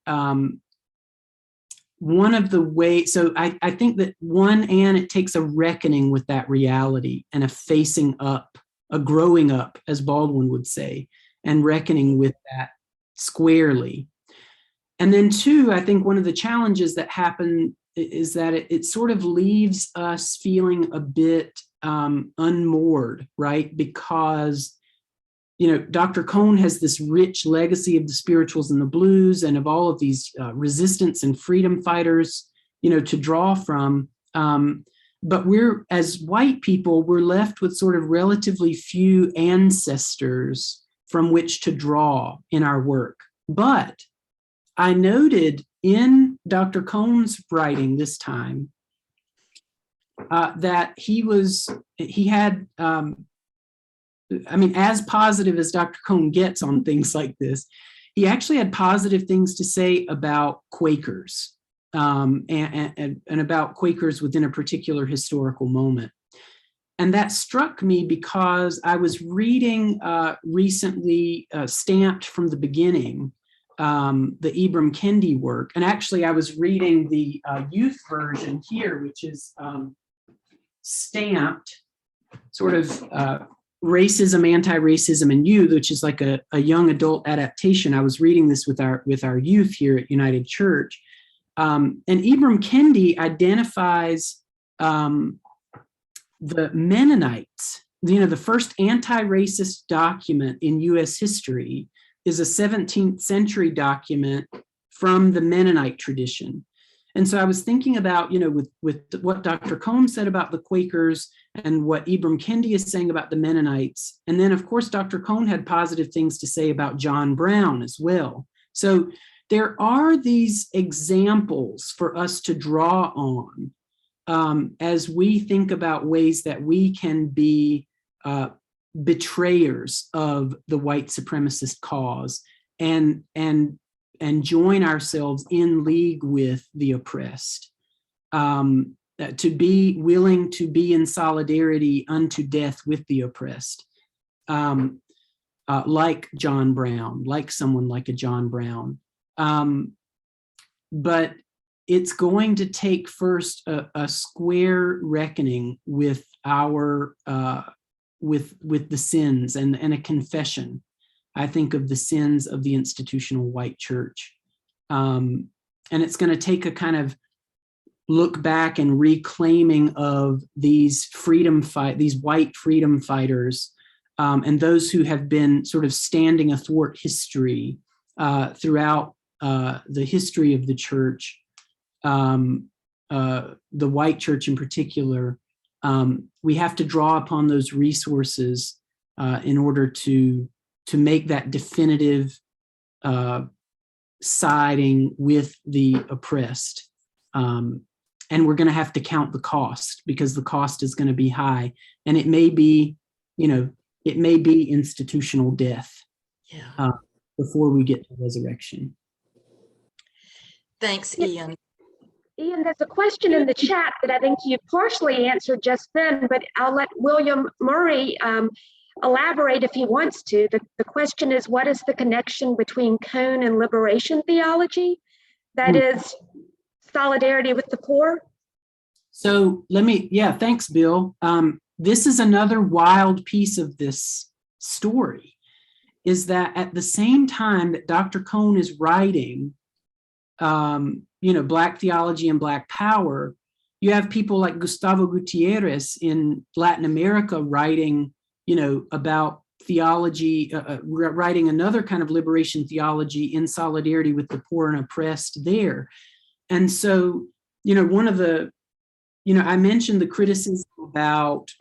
S2: one of the ways, so I think that and it takes a reckoning with that reality and a facing up, a growing up, as Baldwin would say, and reckoning with that squarely. And then two, I think one of the challenges that happen is that it sort of leaves us feeling a bit unmoored, right? Because, Dr. Cohn has this rich legacy of the spirituals and the blues and of all of these resistance and freedom fighters, to draw from. But as white people, we're left with sort of relatively few ancestors from which to draw in our work. But I noted in Dr. Cohn's writing this time that he had, as positive as Dr. Cohn gets on things like this, he actually had positive things to say about Quakers and about Quakers within a particular historical moment. And that struck me because I was reading recently, Stamped from the Beginning, the Ibram Kendi work. And actually I was reading the youth version here, which is Stamped, sort of Racism, Anti-Racism and Youth, which is like a young adult adaptation. I was reading this with our youth here at United Church. And Ibram Kendi identifies the Mennonites. The first anti-racist document in US history is a 17th century document from the Mennonite tradition. And so I was thinking about, with what Dr. Cohn said about the Quakers and what Ibram Kendi is saying about the Mennonites. And then of course, Dr. Cohn had positive things to say about John Brown as well. So there are these examples for us to draw on as we think about ways that we can be betrayers of the white supremacist cause and join ourselves in league with the oppressed, to be willing to be in solidarity unto death with the oppressed, like John Brown, like someone like a John Brown. But it's going to take first a square reckoning with our with the sins and a confession, I think, of the sins of the institutional white church. And it's going to take a kind of look back and reclaiming of these these white freedom fighters, and those who have been sort of standing athwart history throughout the history of the church, the white church in particular. We have to draw upon those resources in order to make that definitive siding with the oppressed. And we're going to have to count the cost, because the cost is going to be high, and it may be, it may be institutional death before we get to resurrection.
S5: Thanks, Ian.
S3: Ian, there's a question in the chat that I think you partially answered just then, but I'll let William Murray elaborate if he wants to. The question is, what is the connection between Cone and liberation theology? That is solidarity with the poor?
S2: So thanks, Bill. This is another wild piece of this story, is that at the same time that Dr. Cone is writing, Black theology and Black power, you have people like Gustavo Gutierrez in Latin America writing, about theology, writing another kind of liberation theology in solidarity with the poor and oppressed there. And so, one of the, I mentioned the criticism about,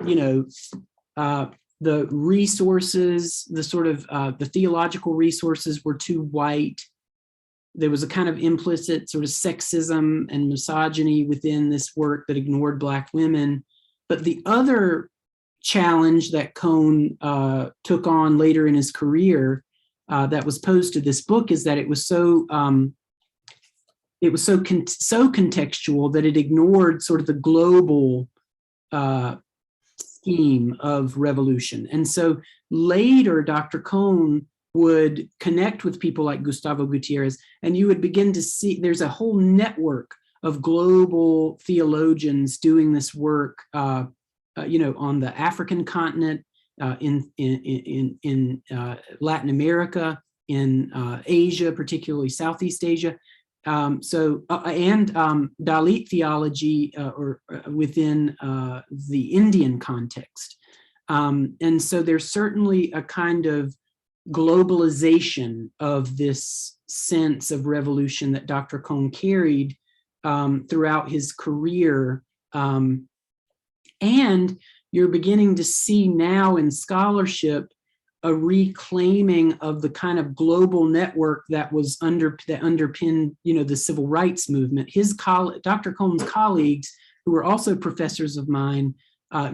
S2: the resources, the sort of the theological resources were too white. There was a kind of implicit sort of sexism and misogyny within this work that ignored Black women. But the other challenge that Cone took on later in his career that was posed to this book is that it was so contextual that it ignored sort of the global scheme of revolution. And so later, Dr. Cone would connect with people like Gustavo Gutierrez, and you would begin to see there's a whole network of global theologians doing this work, on the African continent, in Latin America, in Asia, particularly Southeast Asia. And Dalit theology or within the Indian context. And so there's certainly a kind of globalization of this sense of revolution that Dr. Cone carried throughout his career. And you're beginning to see now in scholarship a reclaiming of the kind of global network that was that underpinned, the civil rights movement. Dr. Cone's colleagues, who were also professors of mine,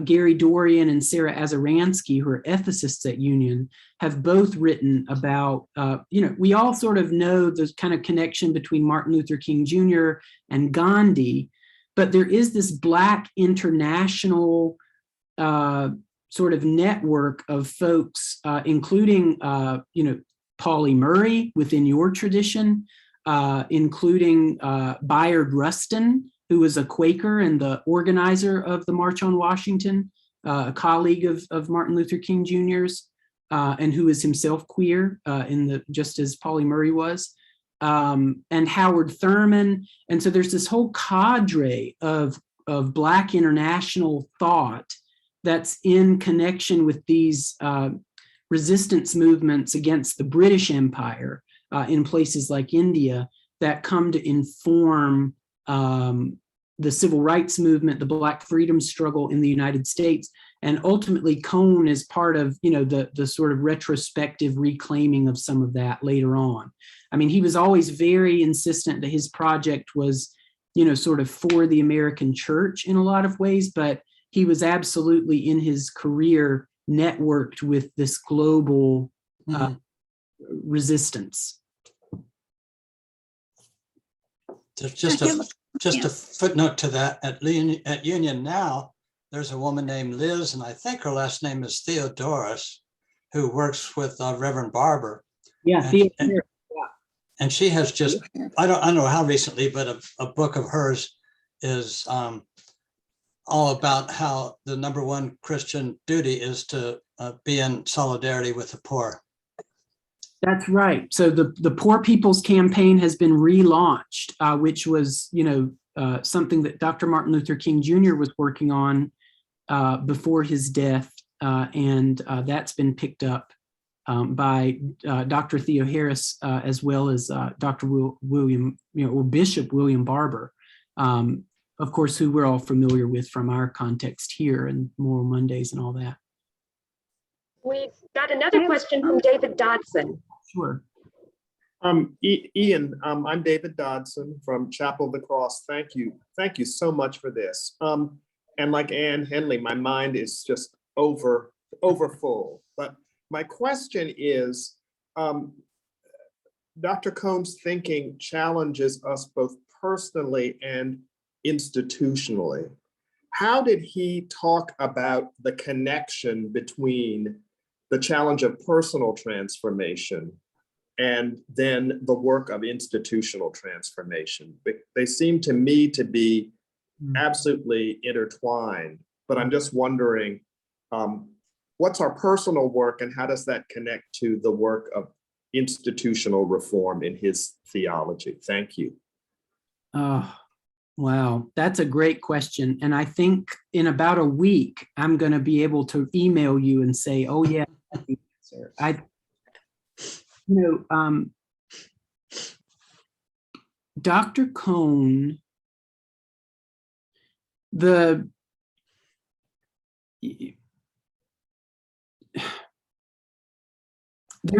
S2: Gary Dorian and Sarah Azaransky, who are ethicists at Union, have both written about, we all sort of know the kind of connection between Martin Luther King Jr. and Gandhi, but there is this Black international sort of network of folks, including, Pauli Murray within your tradition, including Bayard Rustin, who was a Quaker and the organizer of the March on Washington, a colleague of Martin Luther King Jr.'s, and who is himself queer, just as Pauli Murray was, and Howard Thurman. And so there's this whole cadre of Black international thought that's in connection with these resistance movements against the British Empire in places like India that come to inform the civil rights movement, the Black freedom struggle in the United States. And ultimately Cone is part of, the sort of retrospective reclaiming of some of that later on. I mean, he was always very insistent that his project was, sort of for the American church in a lot of ways, but he was absolutely in his career networked with this global resistance.
S6: Just a footnote to that, at Union now, there's a woman named Liz, and I think her last name is Theodoris, who works with Reverend Barber.
S2: Yeah,
S6: and she has just, I don't know how recently, but a book of hers is all about how the number one Christian duty is to be in solidarity with the poor.
S2: That's right. So the Poor People's Campaign has been relaunched, which was, something that Dr. Martin Luther King Jr. was working on before his death, and that's been picked up by Dr. Theo Harris, as well as Dr. William, or Bishop William Barber, of course, who we're all familiar with from our context here and Moral Mondays and all that.
S3: We've got another question from David Dodson.
S2: Sure.
S7: Ian, I'm David Dodson from Chapel of the Cross. Thank you. Thank you so much for this. And like Ann Henley, my mind is just over full. But my question is, Dr. Cone's thinking challenges us both personally and institutionally. How did he talk about the connection between the challenge of personal transformation and then the work of institutional transformation? They seem to me to be absolutely intertwined, but I'm just wondering, what's our personal work and how does that connect to the work of institutional reform in his theology? Thank you.
S2: Oh, wow. That's a great question. And I think in about a week, I'm going to be able to email you and say, oh yeah, Dr. Cone, there's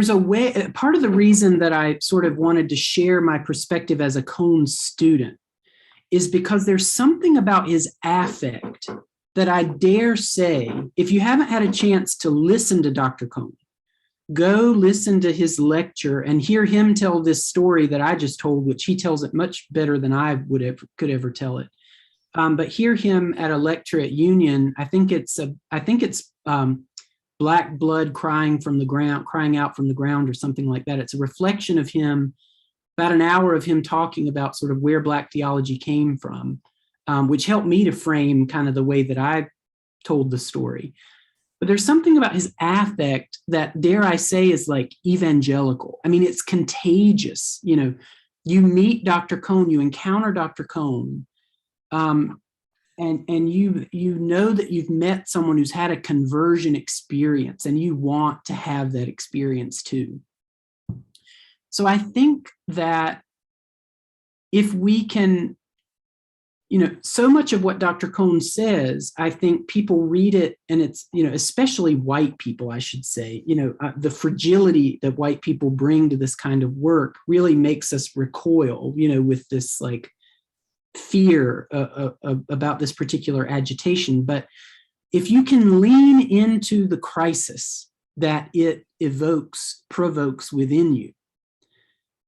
S2: a way, part of the reason that I sort of wanted to share my perspective as a Cone student is because there's something about his affect that I dare say, if you haven't had a chance to listen to Dr. Cone, go listen to his lecture and hear him tell this story that I just told, which he tells it much better than I could ever tell it. But hear him at a lecture at Union. I think it's Black Blood crying out from the ground or something like that. It's a reflection of him, about an hour of him talking about sort of where Black theology came from, which helped me to frame kind of the way that I told the story. But there's something about his affect that, dare I say, is like evangelical. I mean, it's contagious. You meet Dr. Cone, you encounter Dr. Cone, and you know that you've met someone who's had a conversion experience and you want to have that experience too. So I think that if we can, so much of what Dr. Cone says, I think people read it and it's, especially white people, I should say, the fragility that white people bring to this kind of work really makes us recoil, with this like fear about this particular agitation. But if you can lean into the crisis that it provokes within you,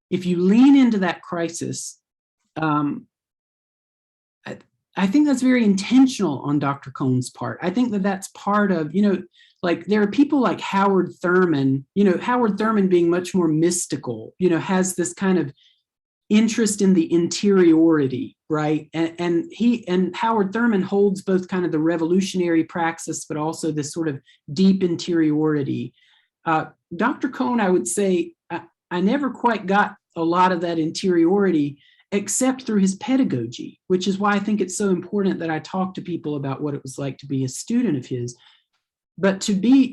S2: if you lean into that crisis, I think that's very intentional on Dr. Cohn's part. I think that that's part of, like there are people like Howard Thurman, Howard Thurman being much more mystical, has this kind of interest in the interiority, right? And Howard Thurman holds both kind of the revolutionary praxis, but also this sort of deep interiority. Dr. Cohn, I would say, I never quite got a lot of that interiority, except through his pedagogy, which is why I think it's so important that I talk to people about what it was like to be a student of his. But to be,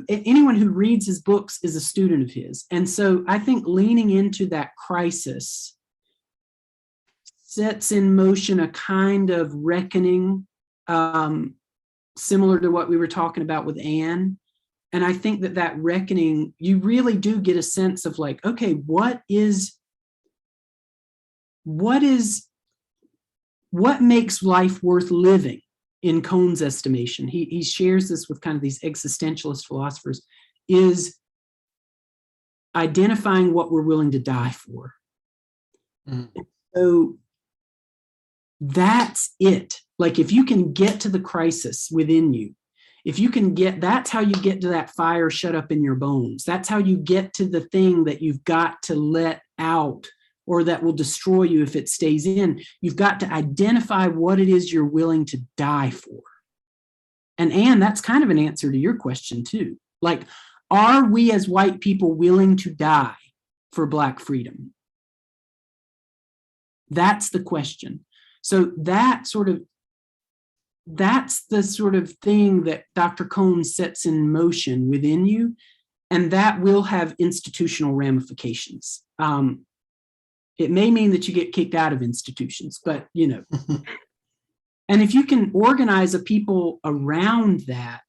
S2: anyone who reads his books is a student of his. And so I think leaning into that crisis sets in motion a kind of reckoning, similar to what we were talking about with Anne. And I think that reckoning, you really do get a sense of like, okay, what makes life worth living in Cohn's estimation? He shares this with kind of these existentialist philosophers, is identifying what we're willing to die for. So that's it. Like if you can get to the crisis within you, that's how you get to that fire shut up in your bones. That's how you get to the thing that you've got to let out, or that will destroy you if it stays in. You've got to identify what it is you're willing to die for. And Anne, that's kind of an answer to your question too. Like, are we as white people willing to die for Black freedom? That's the question. So that's the sort of thing that Dr. Cohn sets in motion within you, and that will have institutional ramifications. It may mean that you get kicked out of institutions, but and if you can organize a people around that,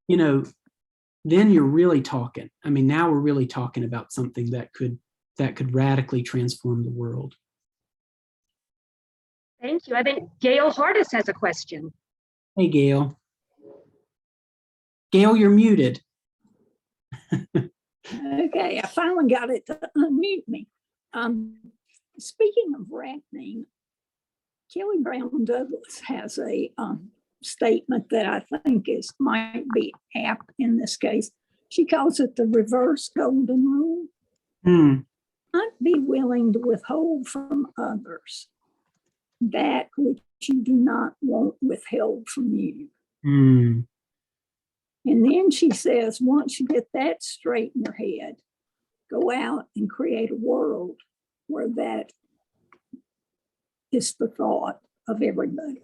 S2: then you're really talking. I mean, now we're really talking about something that could radically transform the world.
S3: Thank you. I think Gail Hardis has a question.
S2: Hey, Gail. Gail, you're muted.
S8: Okay, I finally got it to unmute me. Speaking of reckoning, Kelly Brown Douglas has a statement that I think might be apt in this case. She calls it the reverse golden rule. Not be willing to withhold from others that which you do not want withheld from you. And then she says, once you get that straight in your head, go out and create a world where that is the thought of everybody.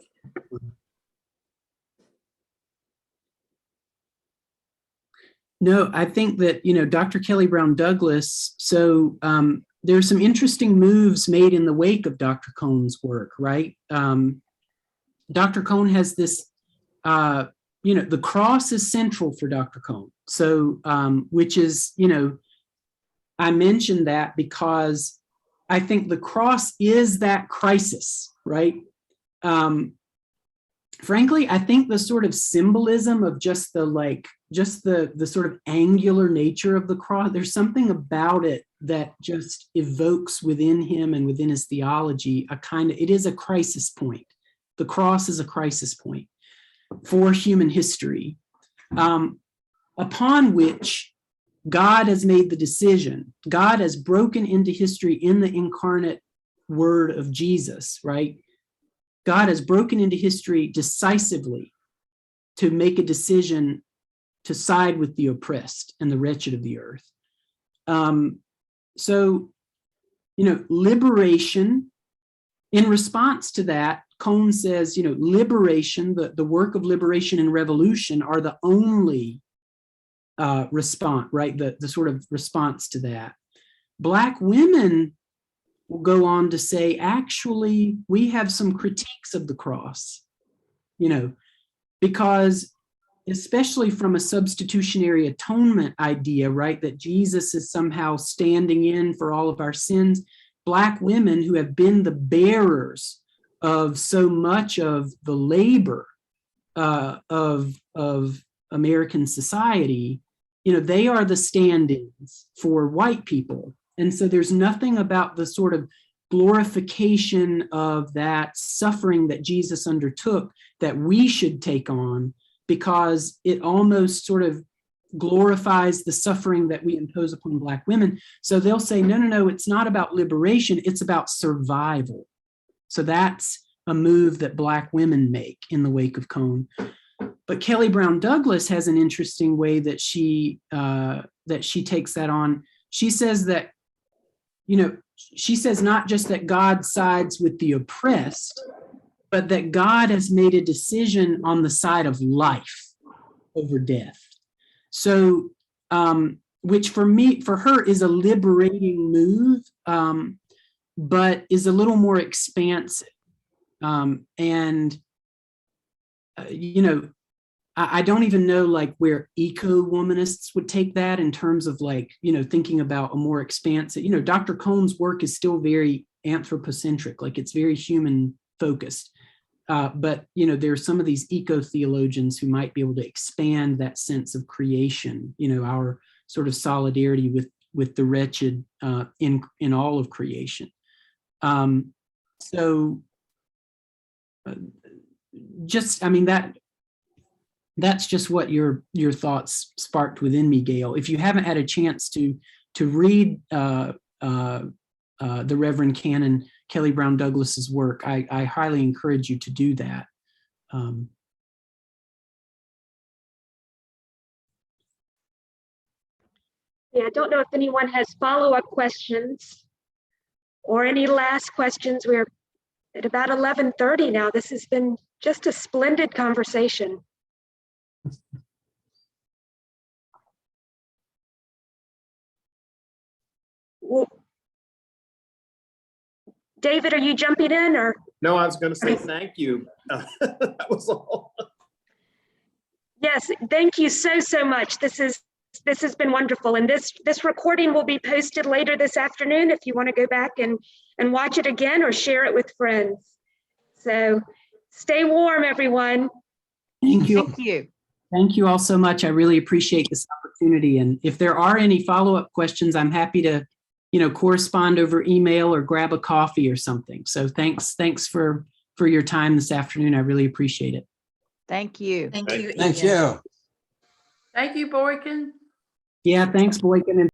S2: No, I think that, Dr. Kelly Brown Douglas, so there's some interesting moves made in the wake of Dr. Cohn's work, right? Dr. Cohn has this, the cross is central for Dr. Cohn. So, which is, I mentioned that because I think the cross is that crisis, right? Frankly, I think the sort of symbolism of just the sort of angular nature of the cross, there's something about it that just evokes within him and within his theology it is a crisis point. The cross is a crisis point for human history, upon which God has made the decision. God has broken into history in the incarnate word of Jesus, right? God has broken into history decisively to make a decision to side with the oppressed and the wretched of the earth. So, liberation, in response to that, Cohn says, liberation, the work of liberation and revolution are the only response, right? The sort of response to that. Black women will go on to say, actually, we have some critiques of the cross, because especially from a substitutionary atonement idea, right, that Jesus is somehow standing in for all of our sins, Black women who have been the bearers of so much of the labor of American society, they are the stand-ins for white people. And so there's nothing about the sort of glorification of that suffering that Jesus undertook that we should take on, because it almost sort of glorifies the suffering that we impose upon Black women. So they'll say, no, it's not about liberation, it's about survival. So that's a move that Black women make in the wake of Cone. But Kelly Brown Douglas has an interesting way that she takes that on. She says that, she says not just that God sides with the oppressed, but that God has made a decision on the side of life over death. So, which for her is a liberating move, but is a little more expansive. I don't even know like where eco-womanists would take that in terms of like, thinking about a more expansive, Dr. Cone's work is still very anthropocentric, like it's very human focused. But there are some of these eco-theologians who might be able to expand that sense of creation, our sort of solidarity with the wretched in all of creation. That's just what your thoughts sparked within me, Gail. If you haven't had a chance to read the Reverend Canon Kelly Brown Douglas's work, I highly encourage you to do that.
S3: Yeah, I don't know if anyone has follow-up questions or any last questions. We're at about 11:30 now. This has been just a splendid conversation. Well, David, are you jumping in or?
S7: No, I was going to say thank you. That was all.
S3: Yes, thank you so much. This has been wonderful, and this recording will be posted later this afternoon if you want to go back and watch it again or share it with friends. So stay warm, everyone.
S2: Thank you.
S9: Thank you.
S2: Thank you all so much. I really appreciate this opportunity. And if there are any follow-up questions, I'm happy to, correspond over email or grab a coffee or something. So thanks for your time this afternoon. I really appreciate it.
S9: Thank you.
S5: Thank you.
S6: Thank
S5: Ian.
S6: you.
S10: Thank you, Boykin.
S2: Yeah, thanks, Boykin. And